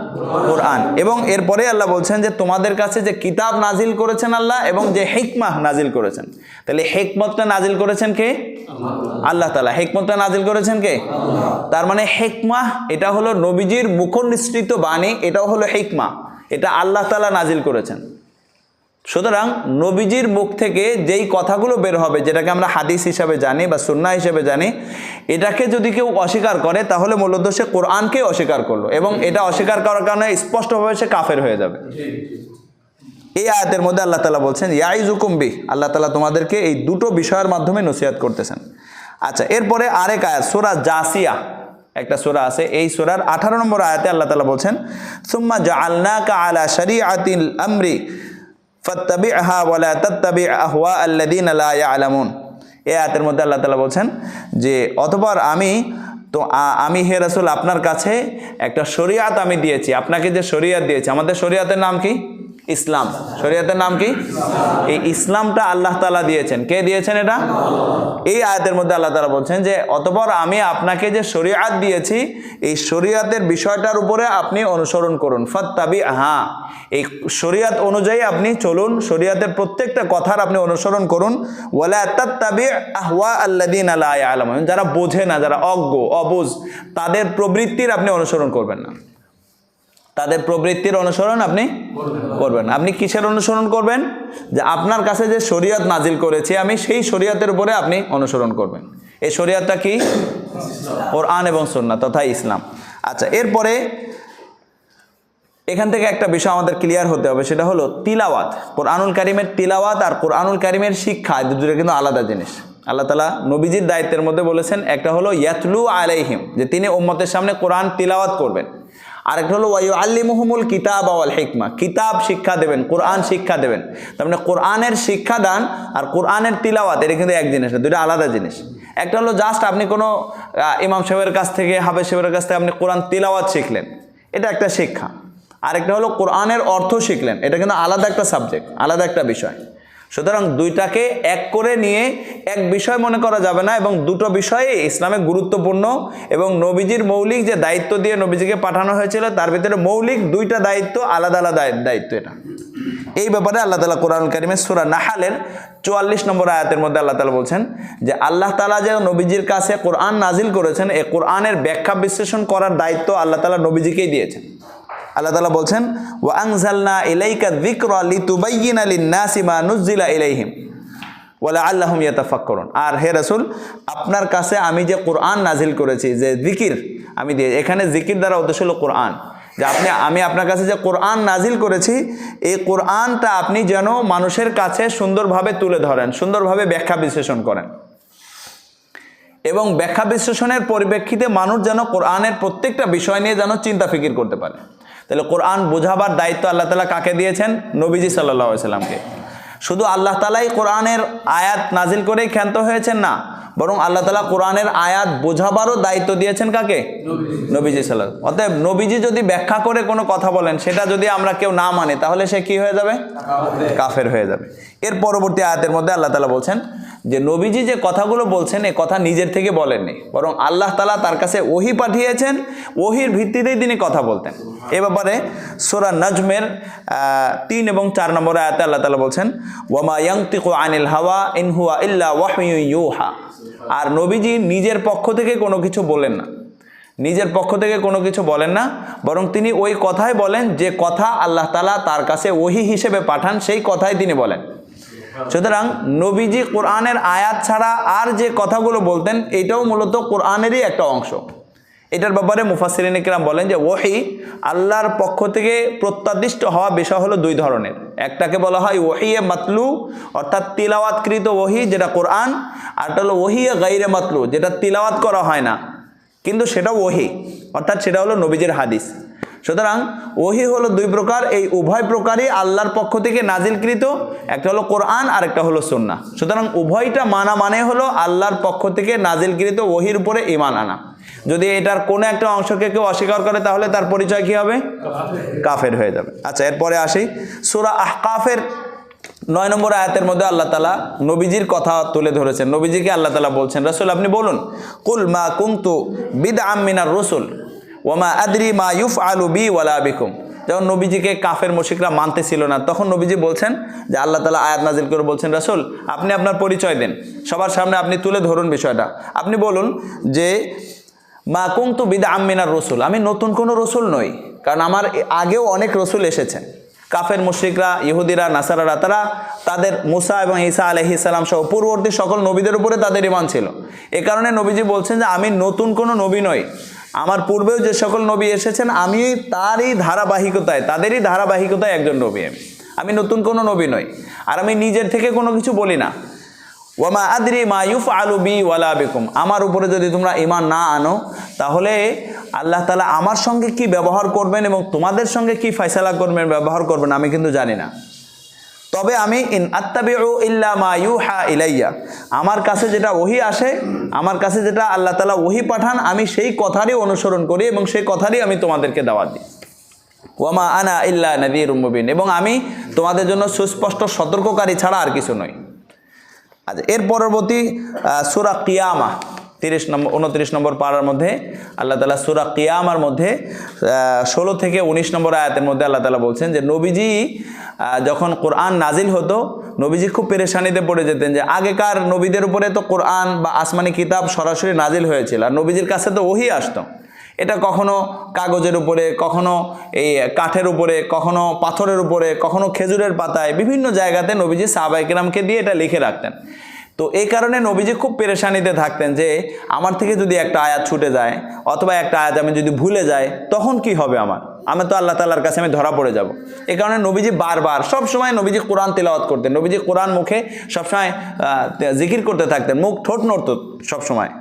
Speaker 1: কোরআন। এবং এরপরে আল্লাহ বলছেন যে তোমাদের কাছে যে কিতাব নাজিল করেছেন আল্লাহ এবং যে হিকমাহ নাজিল করেছেন। তাহলে হিকমতটা নাজিল করেছেন কে? আল্লাহ তাআলা। হিকমতটা নাজিল করেছেন কে? তার মানে হিকমাহ এটা হলো নবীজির মুখনিসৃত বাণী, এটাও হলো হিকমাহ, এটা আল্লাহ তাআলা নাজিল করেছেন। সুতরাং নবীজির মুখ থেকে যেই কথাগুলো বের হবে, যেটাকে আমরা হাদিস হিসাবে জানি বা সুন্নাহ হিসাবে জানি, এটাকে যদি কেউ অস্বীকার করে তাহলে মূলত সে কোরআনকে অস্বীকার করলো এবং এটা অস্বীকার করার কারণে স্পষ্টভাবে সে কাফের হয়ে যাবে। এই আয়াতের মধ্যে আল্লাহ তাআলা বলছেন ইয়াইযুকুম বিহি, আল্লাহ তাআলা তোমাদেরকে এই দুটো বিষয়ের মাধ্যমে নসিহত করতেছেন। আচ্ছা, এরপরে আরেক আয়াত সূরা জাসিয়া একটা সূরা আছে, এই সূরার 18 নম্বর আয়াতে আল্লাহ তাআলা বলছেন সুম্মা জাআলনাকা আলা শরীআতিল আমরি ফাত্তাবি'হা ওয়া লা তাত্তাবি' আহওয়া আল্লাযীনা লা ইয়ালামুন। এই আয়াতের মধ্যে আল্লাহ তাআলা বলছেন যে অতঃপর আমি হে রাসূল আপনার কাছে একটা শরীয়ত আমি দিয়েছি, আপনাকে যে শরীয়ত দিয়েছি, আমাদের শরীয়তের নাম কি? ইসলাম। শরীয়তের নাম কি? এই ইসলামটা আল্লাহ তাআলা দিয়েছেন। কে দিয়েছেন এটা? এই আয়াতের মধ্যে আল্লাহ তাআলা বলছেন যে অতঃপর আমি আপনাকে যে শরীয়ত দিয়েছি এই শরীয়তের বিষয়টার উপরে আপনি অনুসরণ করুন। ফাত্তাবি'হা, এই শরীয়ত অনুযায়ী আপনি চলুন, শরীয়তের প্রত্যেকটা কথার আপনি অনুসরণ করুন। ওয়ালা তাত্তাবি' আহওয়া আল্লাযীনা লা ইয়ালামুন, যারা বোঝে না, যারা অজ্ঞ অবুঝ, তাদের প্রবৃত্তির আপনি অনুসরণ করবেন না। তাদের প্রবৃত্তির অনুসরণ আপনি করবেন। আপনি কিসের অনুসরণ করবেন? যে আপনার কাছে যে শরীয়ত নাজিল করেছি আমি, সেই শরীয়তের উপরে আপনি অনুসরণ করবেন। এই শরীয়তটা কি? কোরআন এবং সুন্নাহ তথা ইসলাম। আচ্ছা, এরপরে এখান থেকে একটা বিষয় আমাদের ক্লিয়ার হতে হবে, সেটা হলো তিলাওয়াত। কোরআনুল কারীমের তিলাওয়াত আর কোরআনুল কারীমের শিক্ষা, এই দুটো কিন্তু আলাদা জিনিস। আল্লাহ তাআলা নবীজির দায়িত্বের মধ্যে বলেছেন একটা হলো ইয়াতলু আলাইহিম, যে তিনি উম্মতের সামনে কোরআন তিলাওয়াত করবেন। আরেকটা হলো ওয়ায়ুআল্লিমুহুমুল কিতাব ওয়াল হিকমা, কিতাব শিক্ষা দেবেন, কোরআন শিক্ষা দেবেন। তার মানে কোরআনের শিক্ষাদান আর কোরআনের তিলাওয়াত এটা কিন্তু এক জিনিস না, দুটো আলাদা জিনিস। একটা হলো জাস্ট আপনি কোনো ইমাম সাহেবের কাছ থেকে, হাফেজ সাহেবের কাছ থেকে আপনি কোরআন তিলাওয়াত শিখলেন, এটা একটা শিক্ষা। আরেকটা হলো কোরআনের অর্থ শিখলেন, এটা কিন্তু আলাদা একটা সাবজেক্ট, আলাদা একটা বিষয়। সুতরাং দুইটাকে এক করে নিয়ে এক বিষয় মনে করা যাবে না, এবং দুটো বিষয়ে ইসলামে গুরুত্বপূর্ণ এবং নবীজির মৌলিক যে দায়িত্ব দিয়ে নবীজিকে পাঠানো হয়েছিল তার ভিতরে মৌলিক দুইটা দায়িত্ব, আলাদা আলাদা দায়িত্ব এটা। এই ব্যাপারে আল্লাহ তাআলা কোরআনুল কারীমের সূরা নাহলের 44 নম্বর আয়াতের মধ্যে আল্লাহ তাআলা বলছেন যে আল্লাহ তাআলা যে নবীজির কাছে কোরআন নাজিল করেছেন, এই কোরআনের ব্যাখ্যা বিশ্লেষণ করার দায়িত্ব আল্লাহ তাআলা নবীজিকেই দিয়েছেন। আল্লাহ তাআলা বলছেন ওয়া আনজালনা ইলাইকা যিকরা লিতুবাইয়িনা লিন-নাসি মা নুযিলা ইলাইহিম ওয়া লাআল্লাহুম ইয়াতাফাক্কারুন। আর হে রাসূল, আপনার কাছে আমি যে কোরআন নাজিল করেছি, যে জিকির আমি দিয়ে, এখানে জিকির দ্বারা উদ্দেশ্য হলো কোরআন, যে আমি আপনার কাছে যে কোরআন নাজিল করেছি এই কোরআনটা আপনি যেন মানুষের কাছে সুন্দরভাবে তুলে ধরেন, সুন্দরভাবে ব্যাখ্যা বিশ্লেষণ করেন, এবং ব্যাখ্যা বিশ্লেষণের পরিপ্রেক্ষিতে মানুষ যেন কোরআনের প্রত্যেকটা বিষয় নিয়ে যেন চিন্তা ফিকির করতে পারে। তাহলে কোরআন বোঝাবার দায়িত্ব আল্লাহ তাআলা কাকে দিয়েছেন? নবীজি সাল্লাল্লাহু আলাইহি সাল্লামকে। শুধু আল্লাহ তাআলাই কোরআনের আয়াত নাজিল করেই ক্ষান্ত হয়েছেন না, বরং আল্লাহ তাআলা কোরআনের আয়াত বোঝাবারও দায়িত্ব দিয়েছেন কাকে? নবীজি সাল্লাল্লাহু আলাইহি। অতএব নবীজি যদি ব্যাখ্যা করে কোনো কথা বলেন, সেটা যদি আমরা কেউ না মানি তাহলে সে কি হয়ে যাবে? কাফের হয়ে যাবে। এর পরবর্তী আয়াতের মধ্যে আল্লাহ তাআলা বলছেন যে নবীজি যে কথাগুলো বলছেন এই কথা নিজের থেকে বলেননি, বরং আল্লাহ তাআলা তার কাছে ওহী পাঠিয়েছেন, ওহীর ভিত্তিতেই তিনি কথা বলতেন। এ ব্যাপারে সূরা নাজমের 3 এবং 4 নম্বর আয়াতে আল্লাহ তাআলা বলছেন ওয়ামা ইয়ানতিকু আনিল হাওয়া ইন হুয়া ইল্লা ওয়াহয়ু ইউহা। আর নবীজি নিজের পক্ষ থেকে কোনো কিছু বলেন না, নিজের পক্ষ থেকে কোনো কিছু বলেন না, বরং তিনি ওই কথাই বলেন যে কথা আল্লাহ তাআলা তার কাছে ওহী হিসেবে পাঠান, সেই কথাই তিনি বলেন। সুতরাং নবীজি কোরআনের আয়াত ছাড়া আর যে কথাগুলো বলতেন এটাও মূলত কোরআনেরই একটা অংশ। এটার ব্যাপারে মুফাসসিরিন ইকরাম বলেন যে ওহী আল্লাহর পক্ষ থেকে প্রত্যাদিষ্ট হওয়া বিষয় হলো দুই ধরনের। একটাকে বলা হয় ওহিয়ে মাতলু, অর্থাৎ তিলাওয়াতকৃত ওহী যেটা কোরআন, আরটা হলো ওহিয়ে গায়রে মাতলু, যেটা তিলাওয়াত করা হয় না কিন্তু সেটাও ওহী, অর্থাৎ সেটা হলো নবীজির হাদিস। সুতরাং ওহী হলো দুই প্রকার, এই উভয় প্রকারই আল্লাহর পক্ষ থেকে নাজিলকৃত, একটা হলো কোরআন আর একটা হলো সুন্নাহ। সুতরাং উভয়টা মানা মানে হলো আল্লাহর পক্ষ থেকে নাজিলকৃত ওহীর উপরে ঈমান আনা। যদি এটার কোনো একটা অংশকে কেউ অস্বীকার করে তাহলে তার পরিচয় কি হবে? কাফের হয়ে যাবে। আচ্ছা, এরপরে আসি সূরা আহকাফের 9 নম্বর আয়াতের মধ্যে আল্লাহ তাআলা নবীজির কথা তুলে ধরেছেন। নবীজিকে আল্লাহ তাআলা বলছেন, রাসূল আপনি বলুন, কুল মা কুনতু বিদআম মিনার রাসূল ওয়া মা আদরি মা ইউফআলু বি ওয়ালা বিকুম। যখন নবীজিকে কাফের মুশরিকরা মানতেছিল না, তখন নবীজি বলছেন যে আল্লাহ তাআলা আয়াত নাজিল করে বলছেন, রাসূল আপনি আপনার পরিচয় দেন, সবার সামনে আপনি তুলে ধরুন বিষয়টা। আপনি বলুন যে মা কুনতু বিদআম মিনার রাসূল, আমি নতুন কোনো রসুল নই, কারণ আমার আগেও অনেক রসুল এসেছেন। কাফের মুশরিকরা, ইহুদিরা, নাসারারা তারা তাদের মুসা এবং ঈসা আলাইহিস সালাম সহ পূর্ববর্তী সকল নবীদের উপরে তাদের ঈমান ছিল। এ কারণে নবীজি বলছেন যে আমি নতুন কোনো নবী নই, আমার পূর্বেও যে সকল নবী এসেছেন আমি তাদেরই ধারাবাহিকতায় একজন নবী। আমি নতুন কোনো নবী নই, আর আমি নিজের থেকে কোনো কিছু বলি না। ওয়ামা আদরি মা ইউফআলু বি ওয়ালা বিকুম, আমার উপরে যদি তোমরা ঈমান না আনো তাহলে আল্লাহ তাআলা আমার সঙ্গে কি ব্যবহার করবেন এবং তোমাদের সঙ্গে কি ফয়সালা করবেন, ব্যবহার করবেন, আমি কিন্তু জানি না। তবে আমি ইন আত্তাবিউ ইল্লা মা ইউহা ইলাইয়া, আমার কাছে যেটা ওহী আসে, আমার কাছে যেটা আল্লাহ তাআলা ওহী পাঠান, আমি সেই কথারই অনুসরণ করি এবং সেই কথারই আমি তোমাদেরকে দাওয়াত দিই। ওয়ামা আনা ইল্লা নাযীরুম মুবিন, এবং আমি তোমাদের জন্য সুস্পষ্ট সতর্ককারী ছাড়া আর কিছু নই। আচ্ছা, এর পরবর্তী সূরা কিয়ামা 29 নম্বর পারার মধ্যে আল্লাহ তাআলা সূরা কিয়ামার মধ্যে 16 থেকে 19 নম্বর আয়াতের মধ্যে আল্লাহ তাআলা বলছেন যে নবীজি যখন কোরআন নাজিল হতো নবীজি খুব পেরেশানিতে পড়ে যেতেন, যে আগেকার নবীদের উপরে তো কোরআন বা আসমানি কিতাব সরাসরি নাজিল হয়েছিল, আর নবীজির কাছে তো ওহী আসতো। এটা কখনো কাগজের উপরে, কখনো এই কাঠের উপরে, কখনো পাথরের উপরে, কখনো খেজুরের পাতায়, বিভিন্ন জায়গাতে নবীজি সাহাবায়ে কেরামকে দিয়ে এটা লিখে রাখতেন। তো এই কারণে নবীজি খুব পেরেশানিতে থাকতেন যে আমার থেকে যদি একটা আয়াত ছুটে যায় অথবা একটা আয়াত আমি যদি ভুলে যাই তখন কি হবে, আমি তো আল্লাহ তাআলার কাছে আমি ধরা পড়ে যাব। এই কারণে নবীজি বারবার সবসময় নবীজি কোরআন তিলাওয়াত করতেন, নবীজি কোরআন মুখে সবসময় জিকির করতে থাকতেন, মুখ ঠোঁট নড়ত সবসময়।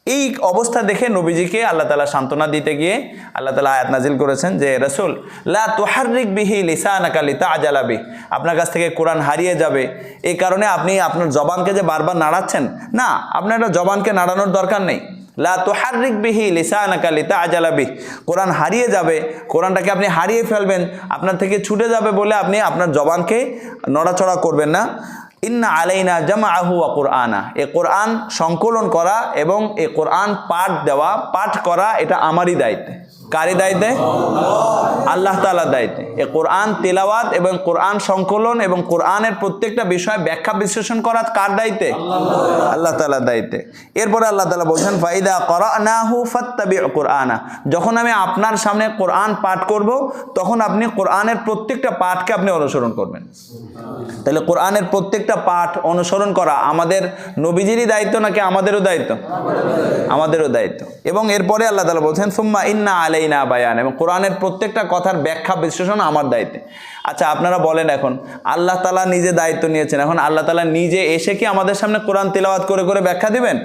Speaker 1: এই অবস্থা দেখে নবীজিকে আল্লাহ তাআলা সান্ত্বনা দিতে গিয়ে আল্লাহ তাআলা আয়াত নাজিল করেছেন যে রাসূল লা তুহাররিক বিহি লিসানাকা লিতাআজালা বিহি, আপনার কাছ থেকে কোরআন হারিয়ে যাবে এই কারণে আপনি আপনার জবানকে যে বারবার নাড়াচ্ছেন, না, আপনার এটা জবানকে নাড়ানোর দরকার নেই। লা তুহাররিক বিহি লিসানাকা লিতাআজালা বিহি, কোরআন হারিয়ে যাবে, কোরআনটাকে আপনি হারিয়ে ফেলবেন, আপনার থেকে ছুটে যাবে বলে আপনি আপনার জবানকে নড়াচড়া করবেন না। ইন্না আলাইনা জামাআহু ওয়া কুরআনা, এই কোরআন সংকলন করা এবং এই কোরআন পাঠ করা এটা আমারই দায়িত্বে। কারি দায়িত্বে? আল্লাহ তাআলার দায়িত্বে। এই কোরআন তিলাওয়াত এবং কোরআন সংকলন এবং কোরআনের প্রত্যেকটা বিষয় ব্যাখ্যা বিশ্লেষণ করা কার দায়িত্বে? আল্লাহ তাআলার দায়িত্বে। এরপরে আল্লাহ তাআলা বলছেন ফাইদা করানাহু ফাত্তাবিউ কুরআনা, যখন আমি আপনার সামনে কোরআন পাঠ করব তখন আপনি কোরআনের প্রত্যেকটা পাঠকে আপনি অনুসরণ করবেন। তাহলে কোরআনের প্রত্যেকটা পাঠ অনুসরণ করা আমাদের নবীজিরই দায়িত্ব নাকি আমাদেরও দায়িত্ব? আমাদেরও দায়িত্ব। এবং এরপরে আল্লাহ তাআলা বলছেন সুম্মা ইন্না আলাইনা বায়ান, এবং কোরআনের প্রত্যেকটা কথার ব্যাখ্যা বিশ্লেষণ আমার দায়িত্বে। আচ্ছা, আপনারা বলেন, এখন আল্লাহ তাআলা নিজে দায়িত্ব নিয়েছেন, এখন আল্লাহ তাআলা নিজে এসে কি আমাদের সামনে কোরআন তিলাওয়াত করে করে ব্যাখ্যা দিবেন?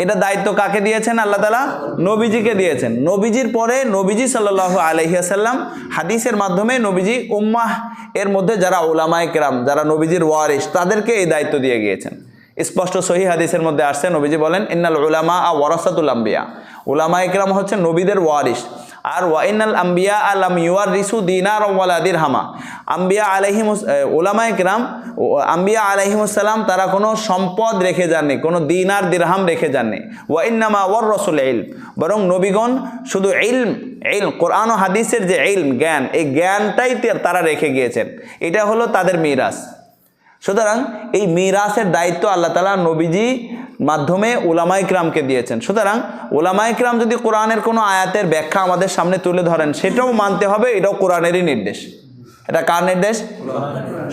Speaker 1: এটা দায়িত্ব কাকে দিয়েছেন? আল্লাহ তাআলা নবীজিকে দিয়েছেন। নবীজির পরে নবীজি সাল্লাল্লাহু আলাইহি ওয়াসাল্লাম হাদিসের মাধ্যমে নবীজি উম্মাহ এর মধ্যে যারা উলামায়ে কেরাম, যারা নবীজির ওয়ারিস, তাদেরকে এই দায়িত্ব দিয়ে গিয়েছেন। স্পষ্ট সহিহ হাদিসের মধ্যে আসছে, নবীজি বলেন ইন্নাল উলামা ওয়ারাসাতুল আম্বিয়া, উলামায়ে কেরাম হচ্ছে নবীদের ওয়ারিস। আর ওয়াইনাল আম্বিয়া আলাম ইউয়ার রিসু দিনার ওয়ালা দিরহামা, আম্বিয়া আলাইহিমুস উলামায়ে কিরাম, আম্বিয়া আলাইহিমুসসালাম তারা কোনো সম্পদ রেখে যাননি, কোনো দিনার দিরহাম রেখে যাননি। ওয়াইন্নামা ওয়ার রসুল ইলম, বরং নবীগণ শুধু ইলম কোরআন ও হাদিসের যে ইলম জ্ঞান, এই জ্ঞানটাই তারা রেখে গিয়েছেন, এটা হলো তাদের মিরাস। সুতরাং এই মিরাসের দায়িত্ব আল্লাহ তাআলা নবীজি মাধ্যমে উলামায়ে কিরামকে দিয়েছেন। সুতরাং উলামায়ে কিরাম যদি কোরআনের কোনো আয়াতের ব্যাখ্যা আমাদের সামনে তুলে ধরেন, সেটাও মানতে হবে, এটাও কোরআনেরই নির্দেশ। এটা কার নির্দেশ?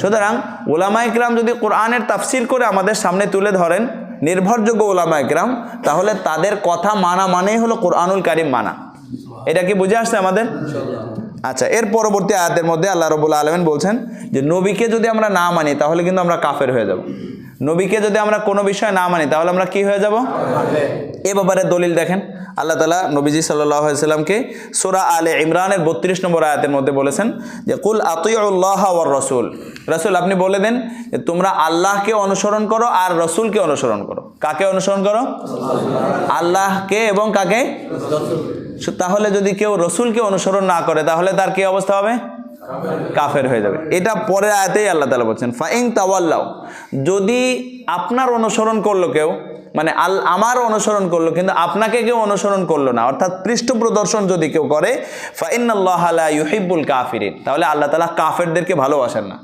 Speaker 1: সুতরাং উলামায়ে কিরাম যদি কোরআনের তাফসির করে আমাদের সামনে তুলে ধরেন, নির্ভরযোগ্য উলামায়ে কিরাম, তাহলে তাদের কথা মানা মানেই হলো কোরআনুল কারীম মানা। এটা কি বুঝে আসছে আমাদের? আচ্ছা, এর পরবর্তী আয়াতের মধ্যে আল্লাহ রাব্বুল আলামিন বলছেন যে নবীকে যদি আমরা না মানি তাহলে কিন্তু আমরা কাফের হয়ে যাব। নবীকে যদি আমরা কোনো বিষয় না মানি তাহলে আমরা কি হয়ে যাব? এ ব্যাপারে দলিল দেখেন, আল্লাহ তাআলা নবীজি সাল্লাল্লাহু আলাইহি সাল্লামকে সূরা আলে ইমরানের 32 নম্বর আয়াতের মধ্যে বলেছেন যে কুল আতিউল্লাহ ওয়ার রাসূল, রাসূল আপনি বলে দেন যে তোমরা আল্লাহকে অনুসরণ করো আর রাসূলকে অনুসরণ করো। কাকে অনুসরণ করো? আল্লাহকে এবং কাকে? তাহলে যদি কেউ রাসূলকে অনুসরণ না করে তাহলে তার কি অবস্থা হবে? কাফের হয়ে যাবে। এটা পরের আয়াতেই আল্লাহ তাআলা বলছেন ফাইন তাওয়াল্লাও, যদি আপনার অনুসরণ করলো কেউ, মানে আমার অনুসরণ করলো কিন্তু আপনাকে কেউ অনুসরণ করলো না, অর্থাৎ পৃষ্ঠ প্রদর্শন যদি কেউ করে, ফাইন্নাল্লাহা লা ইউহিব্বুল কাফিরিন, তাহলে আল্লাহ তাআলা কাফেরদেরকে ভালোবাসেন না।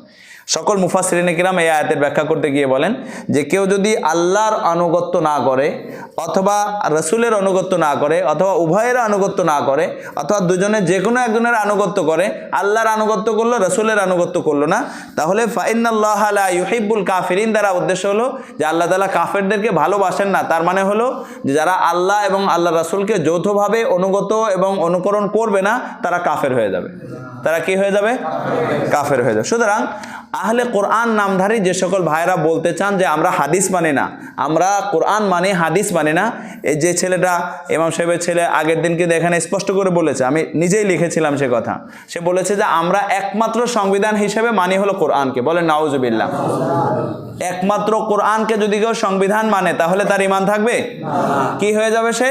Speaker 1: সকল মুফাসসিরিনে কিরাম এই আয়াতের ব্যাখ্যা করতে গিয়ে বলেন যে কেউ যদি আল্লাহর আনুগত্য না করে অথবা রাসূলের আনুগত্য না করে অথবা উভয়ের আনুগত্য না করে অথবা দুজনের যে কোনো একজনের আনুগত্য করে, আল্লাহর আনুগত্য করলো রাসূলের আনুগত্য করলো না, তাহলে ফাইন্নাল্লাহা লা ইউহিব্বুল কাফিরিন দ্বারা উদ্দেশ্য হলো যে আল্লাহ তাআলা কাফেরদেরকে ভালোবাসেন না। তার মানে হলো যে যারা আল্লাহ এবং আল্লাহ রাসূলকে যৌথভাবে অনুগত এবং অনুকরণ করবে না তারা কাফের হয়ে যাবে। তারা কি হয়ে যাবে? কাফের হয়ে যাবে। সুতরাং আহলে কোরআন নামধারী যে সকল ভাইরা বলতে চান যে আমরা হাদিস মানি না, আমরা কোরআন মানি হাদিস মানি না, এই যে ছেলেটা ইমাম সাহেবের ছেলে আগের দিনকে এখানে স্পষ্ট করে বলেছে, আমি নিজেই লিখেছিলাম সে কথা, সে বলেছে যে আমরা একমাত্র সংবিধান হিসেবে মানি হলো কোরআনকে। বলেন নাউজুবিল্লাহ। একমাত্র কোরআনকে যদি কেউ সংবিধান মানে তাহলে তার ঈমান থাকবে? কি হয়ে যাবে সে?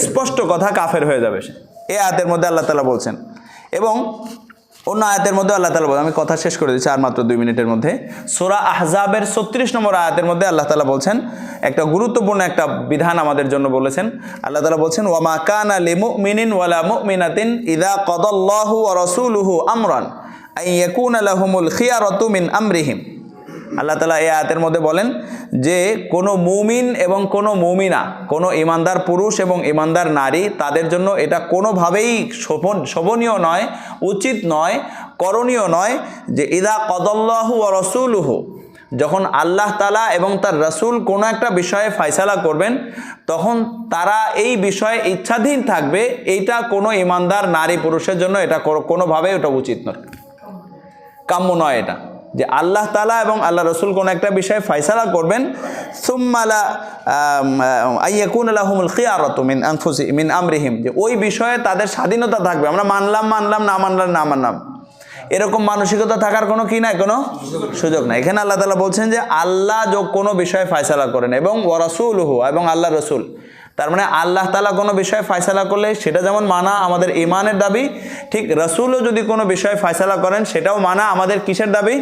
Speaker 1: স্পষ্ট কথা, কাফের হয়ে যাবে সে। এই আয়াতের মধ্যে আল্লাহ তাআলা বলছেন। এবং অন্য আয়াতের মধ্যে আল্লাহ তাআলা বলেন, আমি কথা শেষ করে দিচ্ছি আর মাত্র 2 মিনিটের মধ্যে, সূরা আহজাবের 36 নম্বর আয়াতের মধ্যে আল্লাহ তাআলা বলছেন, একটা গুরুত্বপূর্ণ একটা বিধান আমাদের জন্য বলেছেন। আল্লাহ তাআলা বলছেন ওয়ামা কানা লিমুমিনিন ওয়ালা মুমিনাতিন ইযা কাদাল্লাহু ওয়া রাসূলুহু আমরান আন ইয়াকুনা লাহুমুল খিয়ারাতু মিন আমরিহিম। আল্লাহ তাআলা এই আয়াতের মধ্যে বলেন যে কোনো মুমিন এবং কোনো মুমিনা, কোনো ইমানদার পুরুষ এবং ইমানদার নারী, তাদের জন্য এটা কোনোভাবেই শোভনীয় নয়, উচিত নয়, করণীয় নয় যে ইদা কদাল্লাহু ওয়া রাসূলুহু, যখন আল্লাহ তাআলা এবং তার রাসূল কোনো একটা বিষয়ে ফয়সালা করবেন তখন তারা এই বিষয়ে ইচ্ছাধীন থাকবে, এইটা কোনো ইমানদার নারী পুরুষের জন্য এটা কোনোভাবেই ওটা উচিত নয়, কাম্য নয়। এটা যে আল্লাহ তাআলা এবং আল্লাহ রাসূল কোন একটা বিষয়ে ফয়সালা করবেন, সুম্মা লা আইয়াকুন লাহুমুল খিয়ারাতু মিন আনফুসিহিম মিন আমরিহিম, যে ওই বিষয়ে তাদের স্বাধীনতা থাকবে, আমরা মানলাম না মানলাম, এরকম মানসিকতা থাকার কোনো কি নাই, কোনো সুযোগ নাই। এখানে আল্লাহ তাআলা বলছেন যে আল্লাহ কোনো বিষয়ে ফয়সালা করেন এবং ওয়া রাসূলুহু, এবং আল্লাহ রাসূল, তার মানে আল্লাহ তাআলা কোনো বিষয়ে ফয়সালা করলে সেটা যেমন মানা আমাদের ঈমানের দাবি, ঠিক রাসূলও যদি কোনো বিষয়ে ফয়সালা করেন সেটাও মানা আমাদের কিসের দাবি?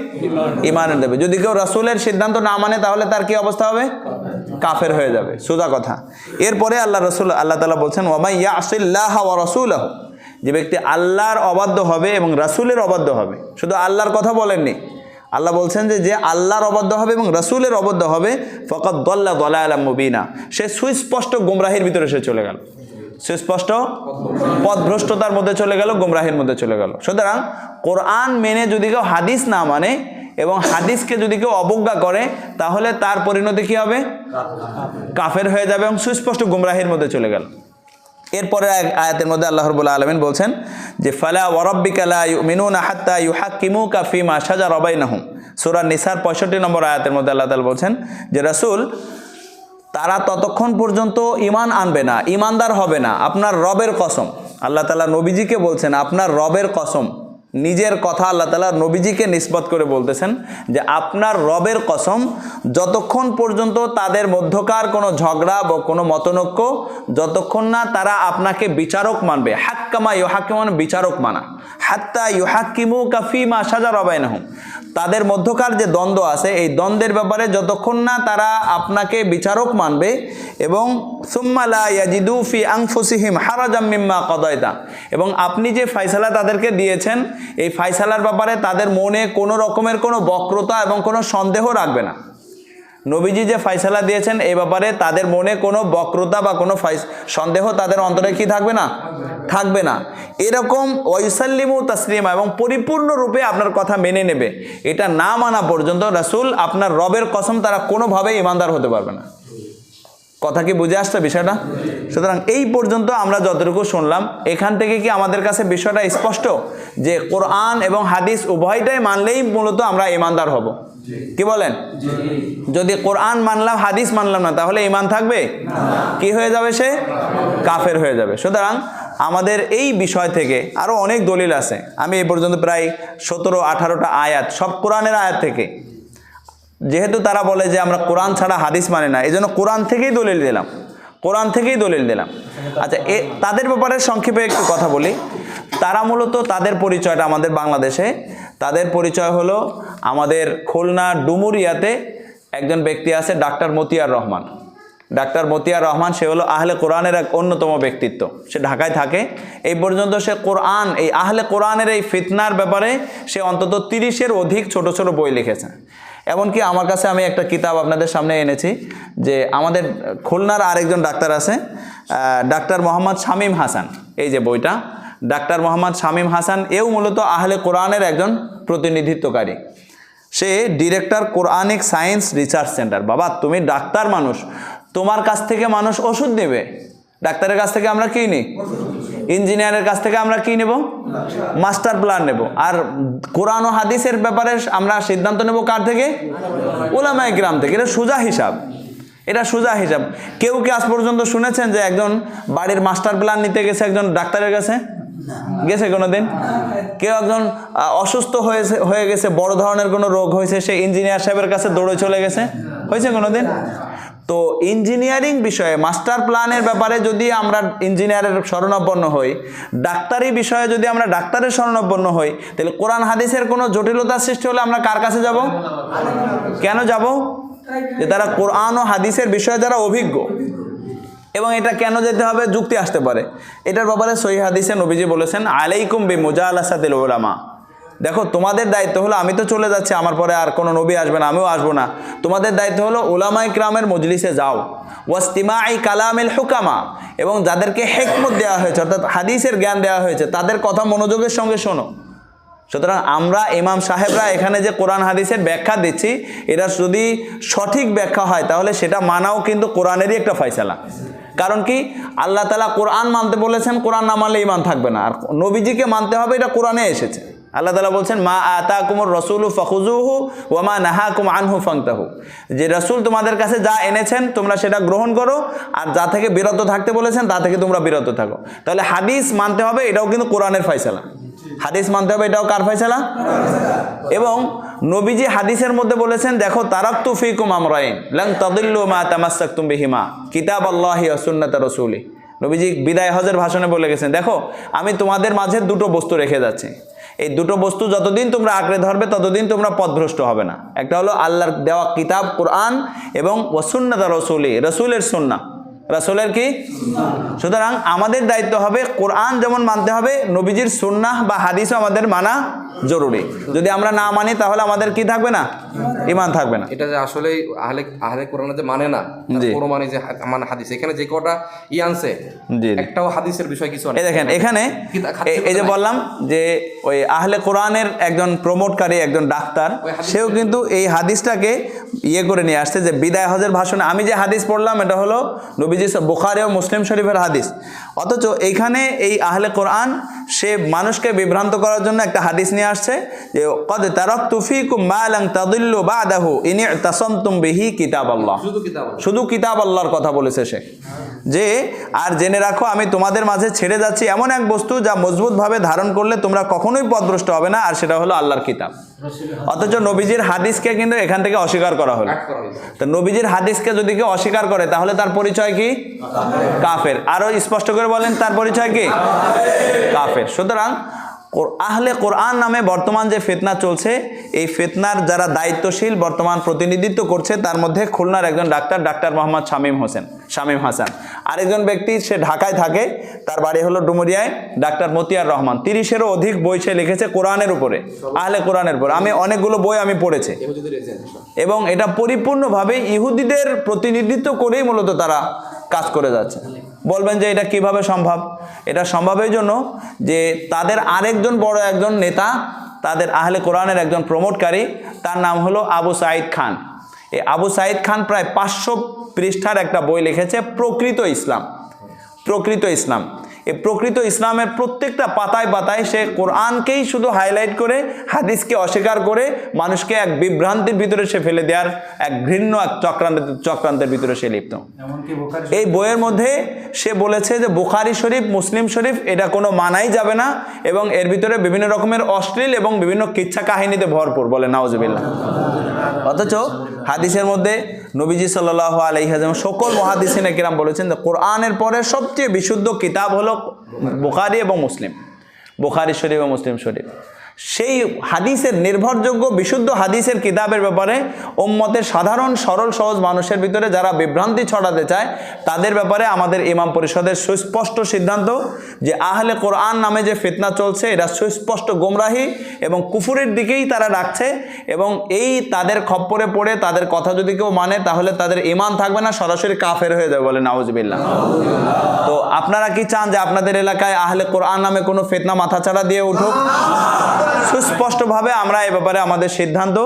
Speaker 1: ঈমানের দাবি। যদি কেউ রাসূলের সিদ্ধান্ত না মানে তাহলে তার কি অবস্থা হবে? কাফের হয়ে যাবে, সোজা কথা। এরপরে আল্লাহ তাআলা বলছেন ওয়ামাই ইয়াসিল্লাহ ওয়া রাসূলহু, যে ব্যক্তি আল্লাহর অবাধ্য হবে এবং রাসূলের অবাধ্য হবে, শুধু আল্লাহর কথা বলেননি, আল্লাহ বলছেন যে আল্লাহর অবাধ্য হবে এবং রাসূলের অবাধ্য হবে, ফাকাদ দাল্লা দালালাম মুবিনা, সে সুস্পষ্ট গুমরাহির ভিতরে সে চলে গেল, সুস্পষ্ট পথভ্রষ্টতার মধ্যে চলে গেল, গুমরাহির মধ্যে চলে গেল। সুতরাং কোরআন মেনে যদি কেউ হাদিস না মানে এবং হাদিসকে যদি কেউ অবজ্ঞা করে তাহলে তার পরিণতি কি হবে? কাফের হয়ে যাবে এবং সুস্পষ্ট গুমরাহির মধ্যে চলে গেল। এরপরে আয়াতের মধ্যে আল্লাহ রাব্বুল আলামিন বলছেন যে ফালা ওয়া রাব্বিকা লা ইউমিনুনা হাত্তা ইউহাক্কিমুকা ফিমা শাজারা বাইনাহুম, সূরা নিসার 65 নম্বর আয়াতের মধ্যে আল্লাহ তাআলা বলছেন যে রাসূল, তারা ততক্ষণ পর্যন্ত ঈমান আনবে না, ঈমানদার হবে না, আপনার রবের কসম, আল্লাহ তাআলা নবীজিকে বলছেন আপনার রবের কসম, নিজের কথা আল্লাহ তাআলা নবীজিকে নিসবত করে বলতেছেন যে আপনার রবের কসম, যতক্ষণ পর্যন্ত তাদের মধ্যকার কোনো ঝগড়া বা কোনো মতনৈক্য, যতক্ষণ না তারা আপনাকে বিচারক মানবে, হাক্কামা ইউহাক্কিমুন, বিচারক মানা, হাত্তা ইউহাক্কিমুকা ফীমা শাজারা বাইনাহুম, তাদের মধ্যকার যে দ্বন্দ্ব আছে এই দ্বন্দ্বের ব্যাপারে যতক্ষণ না তারা আপনাকে বিচারক মানবে, এবং সুম্মা লা ইয়াজিদু ফি আনফুসিহিম হারাজাম মিম্মা কাদাইতা, এবং আপনি যে ফয়সালা তাদেরকে দিয়েছেন এই ফয়সালার ব্যাপারে তাদের মনে কোনো রকমের কোনো বক্রতা এবং কোনো সন্দেহ রাখবে না। নবীজি যে ফয়সালা দিয়েছেন এই ব্যাপারে তাদের মনে কোনো বক্রতা বা কোনো সন্দেহ তাদের অন্তরে কি থাকবে না, থাকবে না। এরকম ওয়াইসাল্লিমু তাসলিমা, এবং পরিপূর্ণরূপে আপনার কথা মেনে নেবে, এটা না মানা পর্যন্ত রাসূল আপনার রবের কসম তারা কোনোভাবেই ঈমানদার হতে পারবে না। কথা কি বুঝে আসছে বিষয়টা? সুতরাং এই পর্যন্ত আমরা যতটুকু শুনলাম, এখান থেকে কি আমাদের কাছে বিষয়টা স্পষ্ট যে কোরআন এবং হাদিস উভয়টাই মানলেই মূলত আমরা ঈমানদার হব? কি বলেন? যদি কোরআন মানলাম হাদিস মানলাম না, তাহলে ঈমান থাকবে? কি হয়ে যাবে? সে কাফের হয়ে যাবে। সুতরাং আমাদের এই বিষয় থেকে আরও অনেক দলিল আছে। আমি এই পর্যন্ত প্রায় 17-18টা আয়াত, সব কোরআনের আয়াত থেকে, যেহেতু তারা বলে যে আমরা কোরআন ছাড়া হাদিস মানে না, এই জন্য কোরআন থেকেই দলিল দিলাম, কোরআন থেকেই দলিল দিলাম। আচ্ছা, তাদের ব্যাপারে সংক্ষেপে একটু কথা বলি। তারা মূলত তাদের পরিচয়টা আমাদের বাংলাদেশে, তাদের পরিচয় হলো আমাদের খুলনা ডুমুরিয়াতে একজন ব্যক্তি আছে ডাক্তার মতিয়ার রহমান। ডাক্তার মতিয়ার রহমান, সে হলো আহলে কোরআনের এক অন্যতম ব্যক্তিত্ব। সে ঢাকায় থাকে। এই পর্যন্ত সে কোরআন, এই আহলে কোরআনের এই ফিতনার ব্যাপারে সে অন্তত 30-এর অধিক ছোট ছোট বই লিখেছে। এমনকি আমার কাছে, আমি একটা কিতাব আপনাদের সামনে এনেছি, যে আমাদের খুলনার আরেকজন ডাক্তার আছে, ডাক্তার মোহাম্মদ শামীম হাসান। এই যে বইটা, ডাক্তার মোহাম্মদ শামীম হাসান, এও মূলত আহলে কোরআনের একজন প্রতিনিধিত্বকারী। সে director Quranic science research centre. বাবা, তুমি ডাক্তার মানুষ, তোমার কাছ থেকে মানুষ ওষুধ নেবে, ডাক্তারের কাছ থেকে আমরা কি নিই? ইঞ্জিনিয়ারের কাছ থেকে আমরা কি নেব? মাস্টার প্ল্যান নেব। আর কোরআন ও হাদিসের ব্যাপারে আমরা সিদ্ধান্ত নেব কার থেকে? উলামায়ে কিরাম থেকে। এটা সোজা হিসাব, এটা সোজা হিসাব। কেউ কি আজ পর্যন্ত শুনেছেন যে একজন বাড়ির মাস্টার প্ল্যান নিতে গেছে একজন ডাক্তারের কাছে? গেছে কোনোদিন? কেউ একজন অসুস্থ হয়ে গেছে, বড় ধরনের কোনো রোগ হয়েছে, সে ইঞ্জিনিয়ার সাহেবের কাছে দৌড়ে চলে গেছে? হয়েছে কোনোদিন? তো ইঞ্জিনিয়ারিং বিষয়ে, মাস্টার প্ল্যানের ব্যাপারে যদি আমরা ইঞ্জিনিয়ারের শরণাপন্ন হই, ডাক্তারি বিষয়ে যদি আমরা ডাক্তারের শরণাপন্ন হই, তাহলে কোরআন হাদিসের কোনো জটিলতা সৃষ্টি হলে আমরা কার কাছে যাব? কেন যাব? যে তারা কোরআন ও হাদিসের বিষয়ে যারা অভিজ্ঞ। এবং এটা কেন যেতে হবে? যুক্তি আসতে পারে। এটার ব্যাপারে সহিহ হাদিসে নবীজি বলেছেন, আলাইকুম বিমুজালাসাতিল উলামা, দেখো তোমাদের দায়িত্ব হলো, আমি তো চলে যাচ্ছি, আমার পরে আর কোনো নবী আসবে না, আমিও আসবো না, তোমাদের দায়িত্ব হলো উলামায়ে কিরামের মজলিসে যাও, ওয়াস্তিমাই কালামিল হুকামা, এবং যাদেরকে হিকমত দেওয়া হয়েছে অর্থাৎ হাদিসের জ্ঞান দেওয়া হয়েছে তাদের কথা মনোযোগের সঙ্গে শোনো। সুতরাং আমরা ইমাম সাহেবরা এখানে যে কোরআন হাদিসের ব্যাখ্যা দিচ্ছি, এটা যদি সঠিক ব্যাখ্যা হয় তাহলে সেটা মানাও কিন্তু কোরআনেরই একটা ফয়সালা। কারণ কি? আল্লাহ তাআলা কোরআন মানতে বলেছেন, কোরআন না মানলে ঈমান থাকবে না। আর নবীজিকে মানতে হবে, এটা কোরআনে এসেছে। আল্লাহ তাআলা বলছেন, মা আতাকুমুর রাসূলু ফাখুযুহু ওয়া মা নাহাকুম আনহু ফান্তাহু, যে রাসূল তোমাদের কাছে যা এনেছেন তোমরা সেটা গ্রহণ করো, আর যা থেকে বিরত থাকতে বলেছেন তা থেকে তোমরা বিরত থাকো। তাহলে হাদিস মানতে হবে, এটাও কিন্তু কোরআনের ফয়সালা। হাদিস মানতে হবে, এটাও কার ফয়সালা? এবং নবীজি হাদিসের মধ্যে বলেছেন, দেখো তারাকতু ফিকুম আমরাইন লান তাদিল্লু মা তামাসসাকতুম বিহিমা কিতাবাল্লাহি ওয়া সুন্নাত রাসূলি। নবীজি বিদায় হজের ভাষণে বলে গেছেন, দেখো আমি তোমাদের মাঝে দুটো বস্তু রেখে যাচ্ছি, এই দুটো বস্তু যতদিন তোমরা আঁকড়ে ধরবে ততদিন তোমরা পথভ্রষ্ট হবে না। একটা হলো আল্লাহর দেওয়া কিতাব কোরআন, এবং ওয়া সুন্নাত রাসূলি, রাসূলের সুন্নাহ, রাসূলের কি? সুতরাং আমাদের দায়িত্ব হবে কোরআন যেমন মানতে হবে, নবীজির সুন্নাহ বা হাদিসও আমাদের মানা জরুরি। যদি আমরা না মানি তাহলে আমাদের কি থাকবে না? ঈমান থাকবে না।
Speaker 2: এটা যে আসলে আহলে কোরআন যে মানে না, পুরো মানে যে মানে হাদিস, এখানে যে কটা আনছে একটাও হাদিসের বিষয় কিছু না।
Speaker 1: এই দেখেন এখানে এই যে বললাম যে ওই আহলে কোরআনের একজন প্রমোটকারী একজন ডাক্তার, সেও কিন্তু এই হাদিসটাকে করে নিয়ে আসছে যে বিদায় হজের ভাষণে আমি যে হাদিস পড়লাম এটা হলো নবীজি বুখারী ও মুসলিম শরীফের হাদিস। অথচ এইখানে এই আহলে কোরআন সে মানুষকে বিভ্রান্ত করার জন্য একটা হাদিস নিয়ে আসছে যে কদ তারাকতু ফীকুম মা লান তাদিল্লু বাদাহু ইন ইতাসামতুম বিহি কিতাবাল্লাহ, শুধু কিতাব আল্লাহর কথা বলেছে সে, যে আর জেনে রাখো আমি তোমাদের মাঝে ছেড়ে যাচ্ছি এমন এক বস্তু যা মজবুতভাবে ধারণ করলে তোমরা কখনোই পথভ্রষ্ট হবে না, আর সেটা হলো আল্লাহর কিতাব। অথচ নবীজির হাদিসকে কিন্তু এখান থেকে অস্বীকার করা হলো। তো নবীজির হাদিসকে যদি কেউ অস্বীকার করে তাহলে তার পরিচয় কি? কাফের। আরো স্পষ্ট করে বলেন তার পরিচয় কি? কাফের। সুতরাং আহলে কোরআন নামে বর্তমান যে ফিতনা চলছে, এই ফিতনার যারা দায়িত্বশীল বর্তমান প্রতিনিধিত্ব করছে তার মধ্যে খুলনার একজন ডাক্তার মোহাম্মদ শামীম হাসান, আরেকজন ব্যক্তি সে ঢাকায় থাকে, তার বাড়ি হলো ডুমুরিয়ায়, ডাক্তার মতিয়ার রহমান। 30-এরও অধিক বই সে লিখেছে কোরআনের উপরে, আহলে কোরআনের উপর। আমি অনেকগুলো বই আমি পড়েছি এবং এটা পরিপূর্ণভাবে ইহুদিদের প্রতিনিধিত্ব করেই মূলত তারা কাজ করে যাচ্ছে। বলবেন যে এটা কিভাবে সম্ভব? এটা সম্ভব এই জন্য যে তাদের আরেকজন বড় একজন নেতা, তাদের আহলে কোরআনের একজন প্রমোটকারী, তার নাম হলো আবু সাঈদ খান। এই আবু সাঈদ খান প্রায় 500 পৃষ্ঠার একটা বই লিখেছে, প্রকৃত ইসলাম। এই প্রকৃত ইসলামের প্রত্যেকটা পাতায় পাতায় সে কোরআনকেই শুধু হাইলাইট করে, হাদিসকে অস্বীকার করে মানুষকে এক বিভ্রান্তির ভিতরে সে ফেলে দেওয়ার এক ঘৃণ্য এক চক্রান্তের ভিতরে সে লিপ্ত। এই বইয়ের মধ্যে সে বলেছে যে বুখারী শরীফ, মুসলিম শরীফ এটা কোনো মানাই যাবে না, এবং এর ভিতরে বিভিন্ন রকমের অশ্লীল এবং বিভিন্ন কিচ্ছা কাহিনীতে ভরপুর, বলে নাউজুবিল্লাহ। অথচ হাদিসের মধ্যে নবীজি সাল্লাল্লাহু আলাইহি ওয়াসাল্লাম সকল মুহাদ্দিসিনে কিরাম বলেছেন যে কোরআনের পরে সবচেয়ে বিশুদ্ধ কিতাব হলো বুখারী এবং মুসলিম, বুখারী শরীফ এবং মুসলিম শরীফ। সেই হাদিসের নির্ভরযোগ্য বিশুদ্ধ হাদিসের কিতাবের ব্যাপারে উম্মতের সাধারণ সরল সহজ মানুষের ভিতরে যারা বিভ্রান্তি ছড়াতে চায় তাদের ব্যাপারে আমাদের ইমাম পরিষদের সুস্পষ্ট সিদ্ধান্ত যে আহলে কোরআন নামে যে ফিতনা চলছে এটা সুস্পষ্ট গোমরাহি এবং কুফুরের দিকেই তারা রাখছে, এবং এই তাদের খপ্পরে পড়ে তাদের কথা যদি কেউ মানে তাহলে তাদের ঈমান থাকবে না, সরাসরি কাফের হয়ে যাবে, বলে নাউজুবিল্লাহ। তো আপনারা কি চান যে আপনাদের এলাকায় আহলে কোরআন নামে কোনো ফিতনা মাথাচাড়া দিয়ে উঠুক? সুস্পষ্টভাবে আমরা এই ব্যাপারে আমাদের সিদ্ধান্ত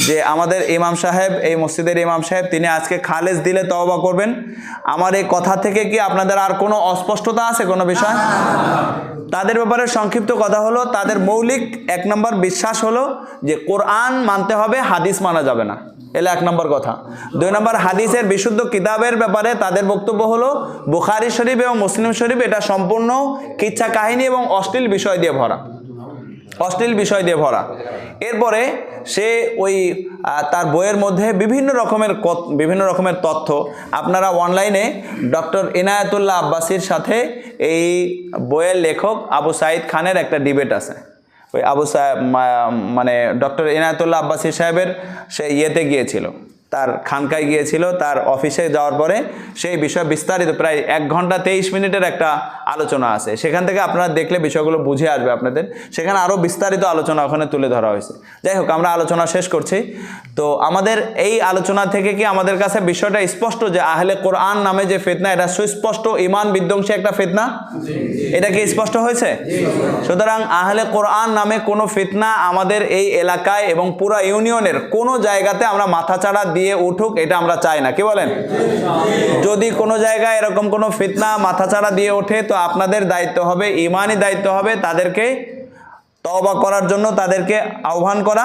Speaker 1: যে আমাদের ইমাম সাহেব, এই মসজিদের ইমাম সাহেব, তিনি আজকে খালেজ দিলে তওবা করবেন। আমার এই কথা থেকে কি আপনাদের আর কোনো অস্পষ্টতা আছে কোনো বিষয়? তাদের ব্যাপারে সংক্ষিপ্ত কথা হলো, তাদের মৌলিক 1 নম্বর বিশ্বাস হলো যে কোরআন মানতে হবে, হাদিস মানা যাবে না, এলো 1 নম্বর কথা। 2 নম্বর, হাদিসের বিশুদ্ধ কিতাবের ব্যাপারে তাদের বক্তব্য হলো বুখারী শরীফ এবং মুসলিম শরীফ এটা সম্পূর্ণ কিচ্ছা কাহিনী এবং অশ্লীল বিষয় দিয়ে ভরা। এরপরে সে ওই তার বইয়ের মধ্যে বিভিন্ন রকমের তথ্য, আপনারা অনলাইনে ডক্টর ইনায়াতুল্লাহ আব্বাসীর সাথে এই বইয়ের লেখক আবু সাঈদ খানের একটা ডিবেট আছে। ওই মানে ডক্টর ইনায়াতুল্লাহ আব্বাসী সাহেবের সে ইয়েতে গিয়েছিল, তার খানকায় গিয়েছিল, তার অফিসে যাওয়ার পরে সেই বিষয় বিস্তারিত প্রায় 1 ঘন্টা 23 মিনিটের একটা আলোচনা আছে। সেখান থেকে আপনারা দেখলে বিষয়গুলো বুঝে আসবে আপনাদের, সেখানে আরও বিস্তারিত আলোচনা ওখানে তুলে ধরা হয়েছে। যাই হোক, আমরা আলোচনা শেষ করছি। তো আমাদের এই আলোচনা থেকে কি আমাদের কাছে বিষয়টা স্পষ্ট যে আহলে কোরআন নামে যে ফিতনা এটা সুস্পষ্ট ঈমান বিধ্বংসী একটা ফিতনা? এটা কি স্পষ্ট হয়েছে? সুতরাং আহলে কোরআন নামে কোনো ফিতনা আমাদের এই এলাকায় এবং পুরো ইউনিয়নের কোনো জায়গাতে আমরা মাথাচাড়া দিয়ে উঠুক এটা আমরা চাই না, কি বলেন? যদি কোনো জায়গায় এরকম কোনো ফিতনা মাথাচাড়া দিয়ে ওঠে তো আপনাদের দায়িত্ব হবে, ঈমানি দায়িত্ব হবে তাদেরকে তওবা করার জন্য তাদেরকে আহ্বান করা।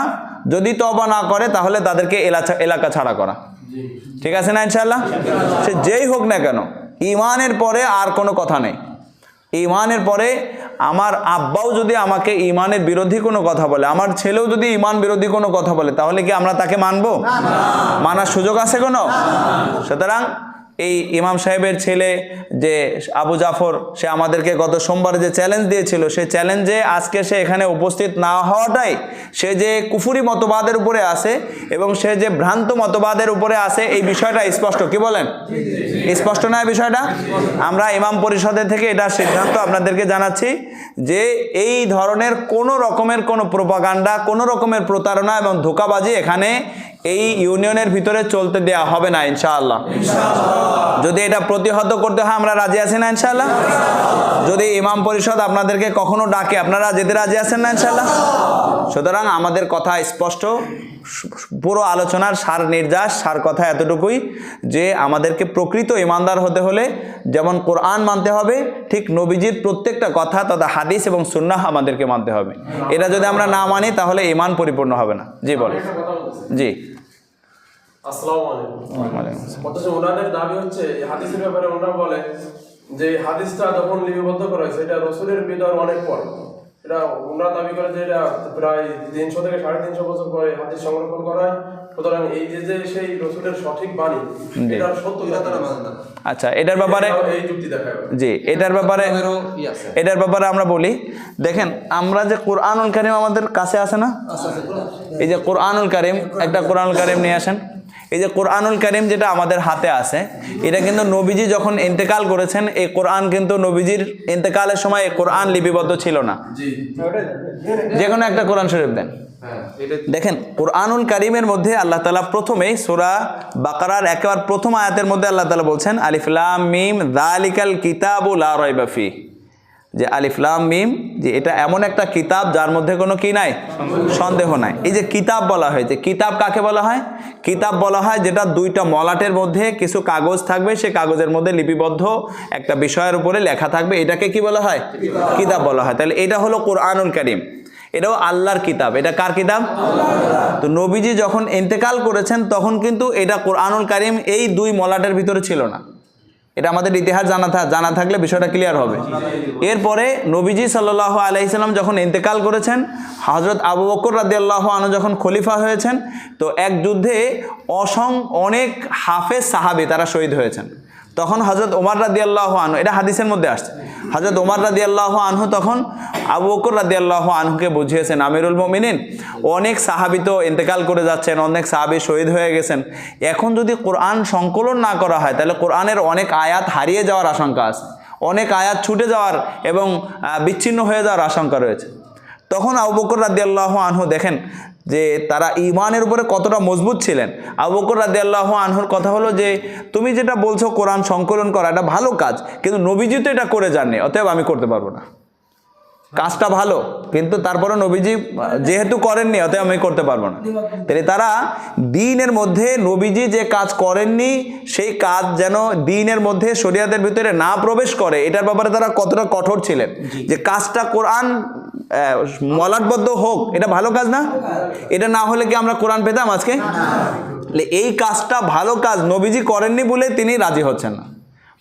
Speaker 1: যদি তওবা না করে তাহলে তাদেরকে এলাকা ছাড়া করা। ঠিক আছে না ইনশাআল্লাহ? সে যেই হোক না কেন, ঈমানের পরে আর কোনো কথা নেই। ঈমানের পরে আমার আব্বাও যদি আমাকে ঈমানের বিরোধী কোনো কথা বলে, আমার ছেলেও যদি ঈমান বিরোধী কোনো কথা বলে, তাহলে কি আমরা তাকে মানবো? মানার সুযোগ আছে কোনো? সুতরাং এই ইমাম সাহেবের ছেলে যে আবু জাফর, সে আমাদেরকে গত সোমবার যে চ্যালেঞ্জ দিয়েছিল, সেই চ্যালেঞ্জে আজকে সে এখানে উপস্থিত না হওয়াটাই, সে যে কুফুরি মতবাদের উপরে আছে এবং সে যে ভ্রান্ত মতবাদের উপরে আছে এই বিষয়টা স্পষ্ট, কি বলেন? স্পষ্ট না এই বিষয়টা? আমরা ইমাম পরিষদের থেকে এটা সিদ্ধান্ত আপনাদেরকে জানাচ্ছি যে এই ধরনের কোনো রকমের কোনো প্রোপাগান্ডা, কোনো রকমের প্রতারণা এবং ধোঁকাবাজি এখানে এই ইউনিয়নের ভিতরে চলতে দেওয়া হবে না ইনশাআল্লাহ। যদি এটা প্রতিহত করতে হয় আমরা রাজি আছি না ইনশাআল্লাহ? যদি ইমাম পরিষদ আপনাদেরকে কখনো ডাকে আপনারা যেতে রাজি আছেন না ইনশাআল্লাহ? সুতরাং আমাদের কথা স্পষ্ট, পুরো আলোচনার সার নির্যাস, সার কথা এতটুকুই যে আমাদেরকে প্রকৃত ইমানদার হতে হলে যেমন কোরআন মানতে হবে, ঠিক নবীজির প্রত্যেকটা কথা তথা হাদিস এবং সুন্নাহ আমাদেরকে মানতে হবে। এটা যদি আমরা না মানি তাহলে ইমান পরিপূর্ণ হবে না। জি বলেন। জি,
Speaker 3: আসসালামু আলাইকুম। অথচ ওনাদের দাবি হচ্ছে এই হাদিসের ব্যাপারে ওনারা বলে যে হাদিসটা যখন লিপিবদ্ধ করা হয়েছে এটা রসুলের বিদায়ের অনেক পর, এটা ওনারা দাবি করে যে এটা প্রায় 300 থেকে 350 বছর পরে হাদিস সংরক্ষণ করা হয়। সুতরাং এই যে সেই রসুলের সঠিক বাণী এটার সত্যতা তারা মানে না।
Speaker 1: আচ্ছা, এটার ব্যাপারে
Speaker 3: এই যুক্তি দেখায়।
Speaker 1: জি, এটার ব্যাপারে আমরা বলি, দেখেন আমরা যে কোরআনুল কারীম আমাদের কাছে আছে না, এই যে কোরআনুল কারীম, একটা কোরআনুল কারীম নিয়ে আসেন। এই যে কোরআনুল কারীম যেটা আমাদের হাতে আছে, এটা কিন্তু নবীজি যখন ইন্তেকাল করেছেন, এই কোরআন কিন্তু নবীজির ইন্তেকালের সময় এই কোরআন লিপিবদ্ধ ছিল না। যে কোনো একটা কোরআন শরীফ দেন, দেখেন কোরআনুল কারীমের মধ্যে আল্লাহ তাআলা প্রথমেই সূরা বাকারার একেবারে প্রথম আয়াতের মধ্যে আল্লাহ তাআলা বলছেন আলিফ লাম মিম যালিকাল কিতাবু লা রাইবা ফি, যে আলিফ লাম মিম, যে এটা এমন একটা কিতাব যার মধ্যে কোনো কি নাই, সন্দেহ নাই। এই যে কিতাব বলা হয়, যে কিতাব কাকে বলা হয়? কিতাব বলা হয় যেটা দুইটা মলাটের মধ্যে কিছু কাগজ থাকবে, সে কাগজের মধ্যে লিপিবদ্ধ একটা বিষয়ের উপরে লেখা থাকবে, এটাকে কি বলা হয়? কিতাব বলা হয়। তাহলে এটা হলো কোরআনুল কারীম, এটাও আল্লাহর কিতাব। এটা কার কিতাব? তো নবীজি যখন ইন্তেকাল করেছেন তখন কিন্তু এটা কোরআনুল কারীম এই দুই মলাটের ভিতরে ছিল না। এটা আমাদের ইতিহাস জানা থাকলে বিষয়টা ক্লিয়ার হবে। এরপরে নবীজি সাল্লাল্লাহু আলাইহি সাল্লাম যখন ইন্তেকাল করেছেন, হযরত আবু বকর রাদিয়াল্লাহু আনহু যখন খলিফা হয়েছেন, তো এক যুদ্ধে অনেক হাফেজ সাহাবী তারা শহীদ হয়েছেন। তখন হযরত ওমর রাদিয়াল্লাহু আনহু, এটা হাদিসের মধ্যে আসছে, হযরত ওমর রাদিয়াল্লাহু আনহু তখন আবু বকর রাদিয়াল্লাহু আনহুকে বুঝিয়েছেন, আমিরুল মুমিনিন, অনেক সাহাবী তো ইন্তেকাল করে যাচ্ছেন, অনেক সাহাবী শহীদ হয়ে গেছেন, এখন যদি কোরআন সংকলন না করা হয় তাহলে কোরআনের অনেক আয়াত হারিয়ে যাওয়ার আশঙ্কা আছে, অনেক আয়াত ছুটে যাওয়ার এবং বিচ্ছিন্ন হয়ে যাওয়ার আশঙ্কা রয়েছে। তখন আবু বকর রাদিয়াল্লাহু আনহু দেখেন যে তারা ঈমানের উপরে কতটা মজবুত ছিলেন। আবু বকর রাদিয়াল্লাহু আনহুর কথা হলো যে তুমি যেটা বলছো কোরআন সংকলন করা এটা ভালো কাজ, কিন্তু নবীজি তো এটা করে যাননি, অতএব আমি করতে পারবো না। কাজটা ভালো, কিন্তু তারপরে নবীজি যেহেতু করেননি অতএব আমি করতে পারবো না। তাহলে তারা দ্বীনের মধ্যে নবীজি যে কাজ করেননি সেই কাজ যেন দ্বীনের মধ্যে শরিয়াতের ভিতরে না প্রবেশ করে, এটার ব্যাপারে তারা কতটা কঠোর ছিলেন, যে কাজটা কোরআন মলাটবদ্ধ হোক, এটা ভালো কাজ না? এটা না হলে কি আমরা কোরআন পেতাম আজকে? এই কাজটা ভালো কাজ নবীজি করেননি বলে তিনি রাজি হচ্ছেন না।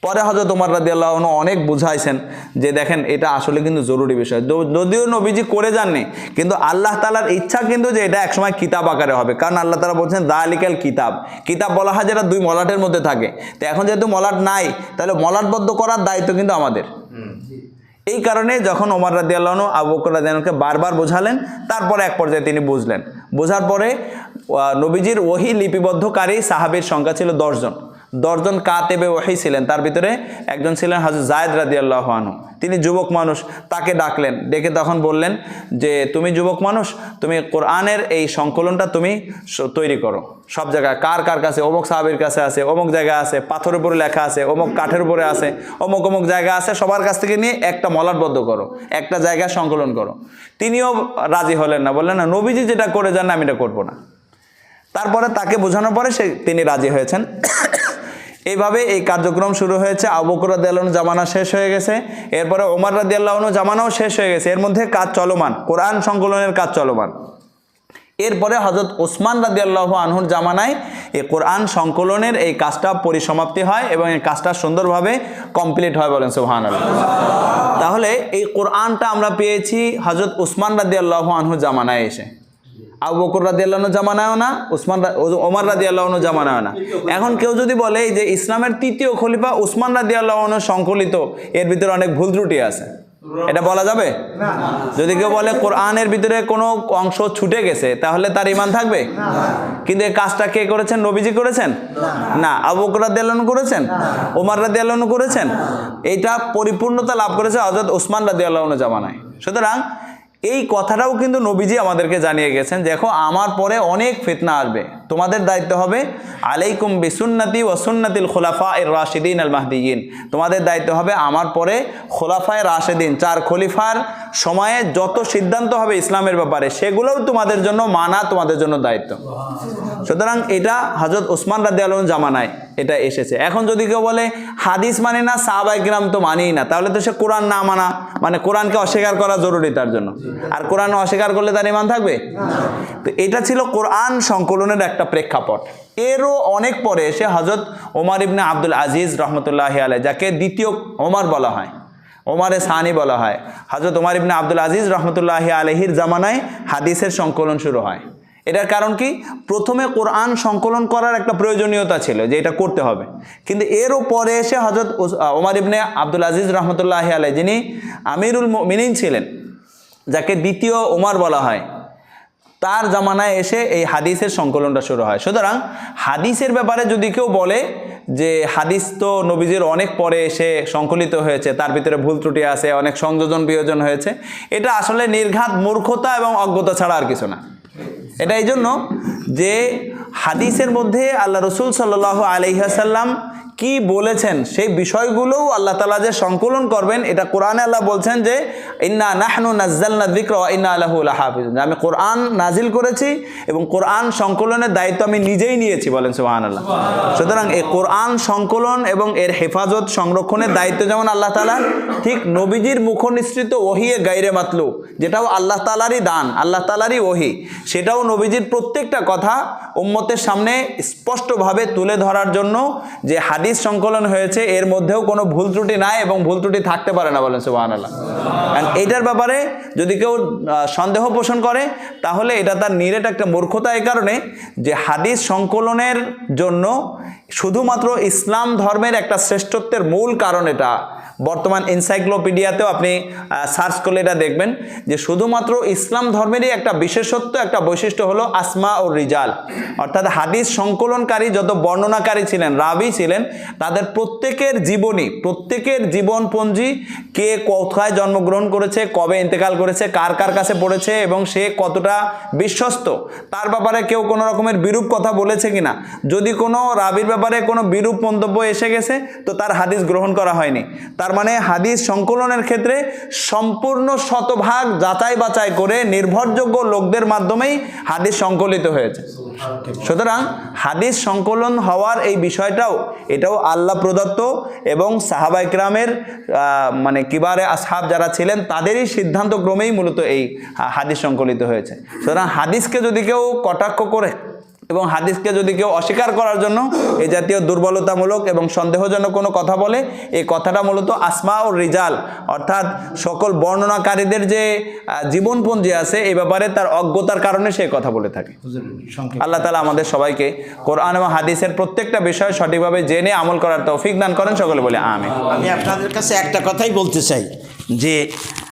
Speaker 1: পরে হযরত ওমর রাদিয়াল্লাহু আনহু অনেক বুঝাইছেন যে দেখেন এটা আসলে কিন্তু জরুরি বিষয়, যদিও নবীজি করে যাননি, কিন্তু আল্লাহ তাআলার ইচ্ছা কিন্তু যে এটা একসময় কিতাব আকারে হবে, কারণ আল্লাহ তাআলা বলছেন যালিকাল কিতাব, কিতাব বলা হয় যেটা দুই মলাটের মধ্যে থাকে। তো এখন যেহেতু মলাট নাই, তাহলে মলাটবদ্ধ করার দায়িত্ব কিন্তু আমাদের। এই কারণে যখন ওমর রাদিয়াল্লাহু আনহু আবু বকর রাদিয়াল্লাহু আনহুকে বারবার বোঝালেন, তারপরে এক পর্যায়ে তিনি বুঝলেন। বোঝার পরে নবীজির ওহী লিপিবদ্ধকারী সাহাবীর সংখ্যা ছিল 10 জন। 10 জন কাতেবে ওহী ছিলেন, তার ভিতরে একজন ছিলেন হযরত যায়েদ রাদিয়াল্লাহু আনহু। তিনি যুবক মানুষ, তাকে ডাকলেন, ডেকে তখন বললেন যে তুমি যুবক মানুষ, তুমি কোরআনের এই সংকলনটা তুমি তৈরি করো। সব জায়গায় কার কার কাছে, অমুক সাহাবীর কাছে আছে, অমুক জায়গা আছে, পাথরের উপরে লেখা আছে, অমুক কাঠের উপরে আছে, অমুক জায়গা আছে, সবার কাছ থেকে নিয়ে একটা মলাটবদ্ধ করো, একটা জায়গায় সংকলন করো। তিনিও রাজি হলেন না, বললেন না, নবীজি যেটা করে যান আমি এটা করবো না। তারপরে তাকে বোঝানোর পরে তিনি রাজি হয়েছেন। এইভাবে এই কার্যক্রম শুরু হয়েছে। আবু বকর রাদিয়াল্লাহু আনহু জামানা শেষ হয়ে গেছে, এরপরে ওমর রাদিয়াল্লাহু আনহু জামানাও শেষ হয়ে গেছে, এর মধ্যে কাজ চলমান, কোরআন সংকলনের কাজ চলমান। এরপরে হযরত ওসমান রাদিয়াল্লাহু আনহুর জামানায় এই কোরআন সংকলনের এই কাজটা পরিসমাপ্তি হয় এবং এই কাজটা সুন্দরভাবে কমপ্লিট হয়, বলেন সুবহানাল্লাহ। তাহলে এই কোরআনটা আমরা পেয়েছি হযরত ওসমান রাদিয়াল্লাহু আনহু জামানায় এসে, আবু বকর রাদিয়াল্লাহু আনহু জামানায়ও না, ওমর রাদিয়াল্লাহু আনহু জামানায়ও না। এখন কেউ যদি বলে যে ইসলামের তৃতীয় খলিফা ওসমান রাদিয়াল্লাহু আনহু সংকলিত, এর ভিতরে অনেক ভুল ত্রুটি আছে, এটা বলা যাবে? যদি কেউ বলে কোরআনের ভিতরে কোনো অংশ ছুটে গেছে, তাহলে তার ঈমান থাকবে? কিন্তু এই কাজটা কে করেছেন? নবীজি করেছেন না, আবু বকর রাদিয়াল্লাহু আনহু করেছেন, ওমর রাদিয়াল্লাহু আনহু করেছেন। এইটা পরিপূর্ণতা লাভ করেছে হযরত ওসমান রাদিয়াল্লাহু আনহু জামানায়। সুতরাং এই কথাটাও কিন্তু নবীজি আমাদেরকে জানিয়ে গেছেন, দেখো আমার পরে অনেক ফিতনা আসবে, তোমাদের দায়িত্ব হবে আলাইকুম বিসুন্নতি ওয়া সুন্নাতিল খুলাফায়ে রাশিদিন আল মাহদিয়িন, তোমাদের দায়িত্ব হবে আমার পরে খোলাফায়ে রাশিদিন 4 খলিফার সময়ে যত সিদ্ধান্ত হবে ইসলামের ব্যাপারে সেগুলোও তোমাদের জন্য মানা তোমাদের জন্য দায়িত্ব। সুতরাং এটা হযরত ওসমান রাদিয়াল্লাহু আনহু জামানায় এটা এসেছে। এখন যদি কেউ বলে হাদিস মানে না, সাহাবায়ে কিরাম তো মানেই না, তাহলে তো সে কোরআন না মানা মানে কোরআনকে অস্বীকার করা জরুরি তার জন্য। আর কোরআন অস্বীকার করলে তার ঈমান থাকবে? তো এটা ছিল কোরআন সংকলনের একটা প্রেক্ষাপট। এরও অনেক পরে এসে হযরত ওমর ইবনে আব্দুল আজিজ রহমতুল্লাহি আলাইহি, যাকে দ্বিতীয় ওমর বলা হয়, ওমরে সানি বলা হয়, হযরত ওমর ইবনে আব্দুল আজিজ রহমতুল্লাহি আলাইহির জামানায় হাদিসের সংকলন শুরু হয়। এটার কারণ কি? প্রথমে কোরআন সংকলন করার একটা প্রয়োজনীয়তা ছিল যে এটা করতে হবে, কিন্তু এরও পরে এসে হযরত ওমর ইবনে আব্দুল আজিজ রহমতুল্লাহি আলাইহি, যিনি আমিরুল মুমিনিন ছিলেন, যাকে দ্বিতীয় ওমর বলা হয়, তার জামানায় এসে এই হাদিসের সংকলনটা শুরু হয়। সুতরাং হাদিসের ব্যাপারে যদি কেউ বলে যে হাদিস তো নবীজির অনেক পরে এসে সংকলিত হয়েছে, তার ভিতরে ভুল ত্রুটি আছে, অনেক সংযোজন বিয়োজন হয়েছে, এটা আসলে নির্ঘাত মূর্খতা এবং অজ্ঞতা ছাড়া আর কিছু না। এটা এই জন্য যে হাদিসের মধ্যে আল্লাহ রসুল সাল্লাল্লাহু আলাইহি ওয়াসাল্লাম কি বলেছেন সেই বিষয়গুলোও আল্লাহ তাআলা যে সংকলন করবেন, এটা কোরআনে আল্লাহ বলছেন যে ইন্না নাহনু নাযালনা যিকরা ওয়া ইন্না লাহু লাহাফিজুন, আমি কোরআন নাজিল করেছি এবং কোরআন সংকলনের দায়িত্ব আমি নিজেই নিয়েছি, বলেন সুবহানাল্লাহ। সুতরাং এই কোরআন সংকলন এবং এর হেফাজত সংরক্ষণের দায়িত্ব যেমন আল্লাহ তাআলার, ঠিক নবীজির মুখনিসৃত ওহিয়ে গায়রে মাতলু, যেটাও আল্লাহ তাআলারই দান, আল্লাহ তাআলারই ওহি, সেটাও নবীজির প্রত্যেকটা কথা উম্মতের সামনে স্পষ্টভাবে তুলে ধরার জন্য যে হাদিস সংকলন হয়েছে, এর মধ্যেও কোনো ভুল ত্রুটি নাই এবং ভুল ত্রুটি থাকতে পারে না, বলেন সুবহানাল্লাহ। এইটার ব্যাপারে যদি কেউ সন্দেহ পোষণ করে তাহলে এটা তার নিরেট একটা মূর্খতা, এই কারণে যে হাদিস সংকলনের জন্য শুধুমাত্র ইসলাম ধর্মের একটা শ্রেষ্ঠত্বের মূল কারণ এটা। বর্তমান এনসাইক্লোপিডিয়াতেও আপনি সার্চ করলে এটা দেখবেন যে শুধুমাত্র ইসলাম ধর্মেরই একটা বিশেষত্ব, একটা বৈশিষ্ট্য হলো আসমা ও রিজাল, অর্থাৎ হাদিস সংকলনকারী যত বর্ণনাকারী ছিলেন, রাবি ছিলেন, তাদের প্রত্যেকের জীবনী, প্রত্যেকের জীবনপঞ্জি, কে কোথায় জন্মগ্রহণ করেছে, কবে ইন্তেকাল করেছে, কার কার কাছে পড়েছে এবং সে কতটা বিশ্বস্ত, তার ব্যাপারে কেউ কোনো রকমের বিরূপ কথা বলেছে কিনা। যদি কোনো রাবির ব্যাপারে কোনো বিরূপ মন্তব্য এসে গেছে তো তার হাদিস গ্রহণ করা হয়নি। তার মানে হাদিস সংকলনের ক্ষেত্রে সম্পূর্ণ শতভাগ যাচাই বাছাই করে নির্ভরযোগ্য লোকদের মাধ্যমেই হাদিস সংকলিত হয়েছে। সুতরাং হাদিস সংকলন হওয়ার এই বিষয়টাও, এটাও আল্লাহ প্রদত্ত এবং সাহাবায়ে কিরামের মানে কিবারে আসহাব যারা ছিলেন তাদেরই সিদ্ধান্ত ক্রমেই মূলত এই হাদিস সংকলিত হয়েছে। সুতরাং হাদিসকে যদি কেউ কটাক্ষ করে এবং হাদিসকে যদি কেউ অস্বীকার করার জন্য এই জাতীয় দুর্বলতামূলক এবং সন্দেহজনক কোনো কথা বলে, এই কথাটা মূলত আসমা ও রিজাল, অর্থাৎ সকল বর্ণনাকারীদের যে জীবনপঞ্জি আছে এই ব্যাপারে তার অজ্ঞতার কারণে সে কথা বলে থাকে। আল্লাহ তাআলা আমাদের সবাইকে কোরআন এবং হাদিসের প্রত্যেকটা বিষয় সঠিকভাবে জেনে আমল করার তৌফিক দান করেন, সকলে বলে আমিন।
Speaker 4: আমি আপনাদের কাছে একটা কথাই বলতে চাই যে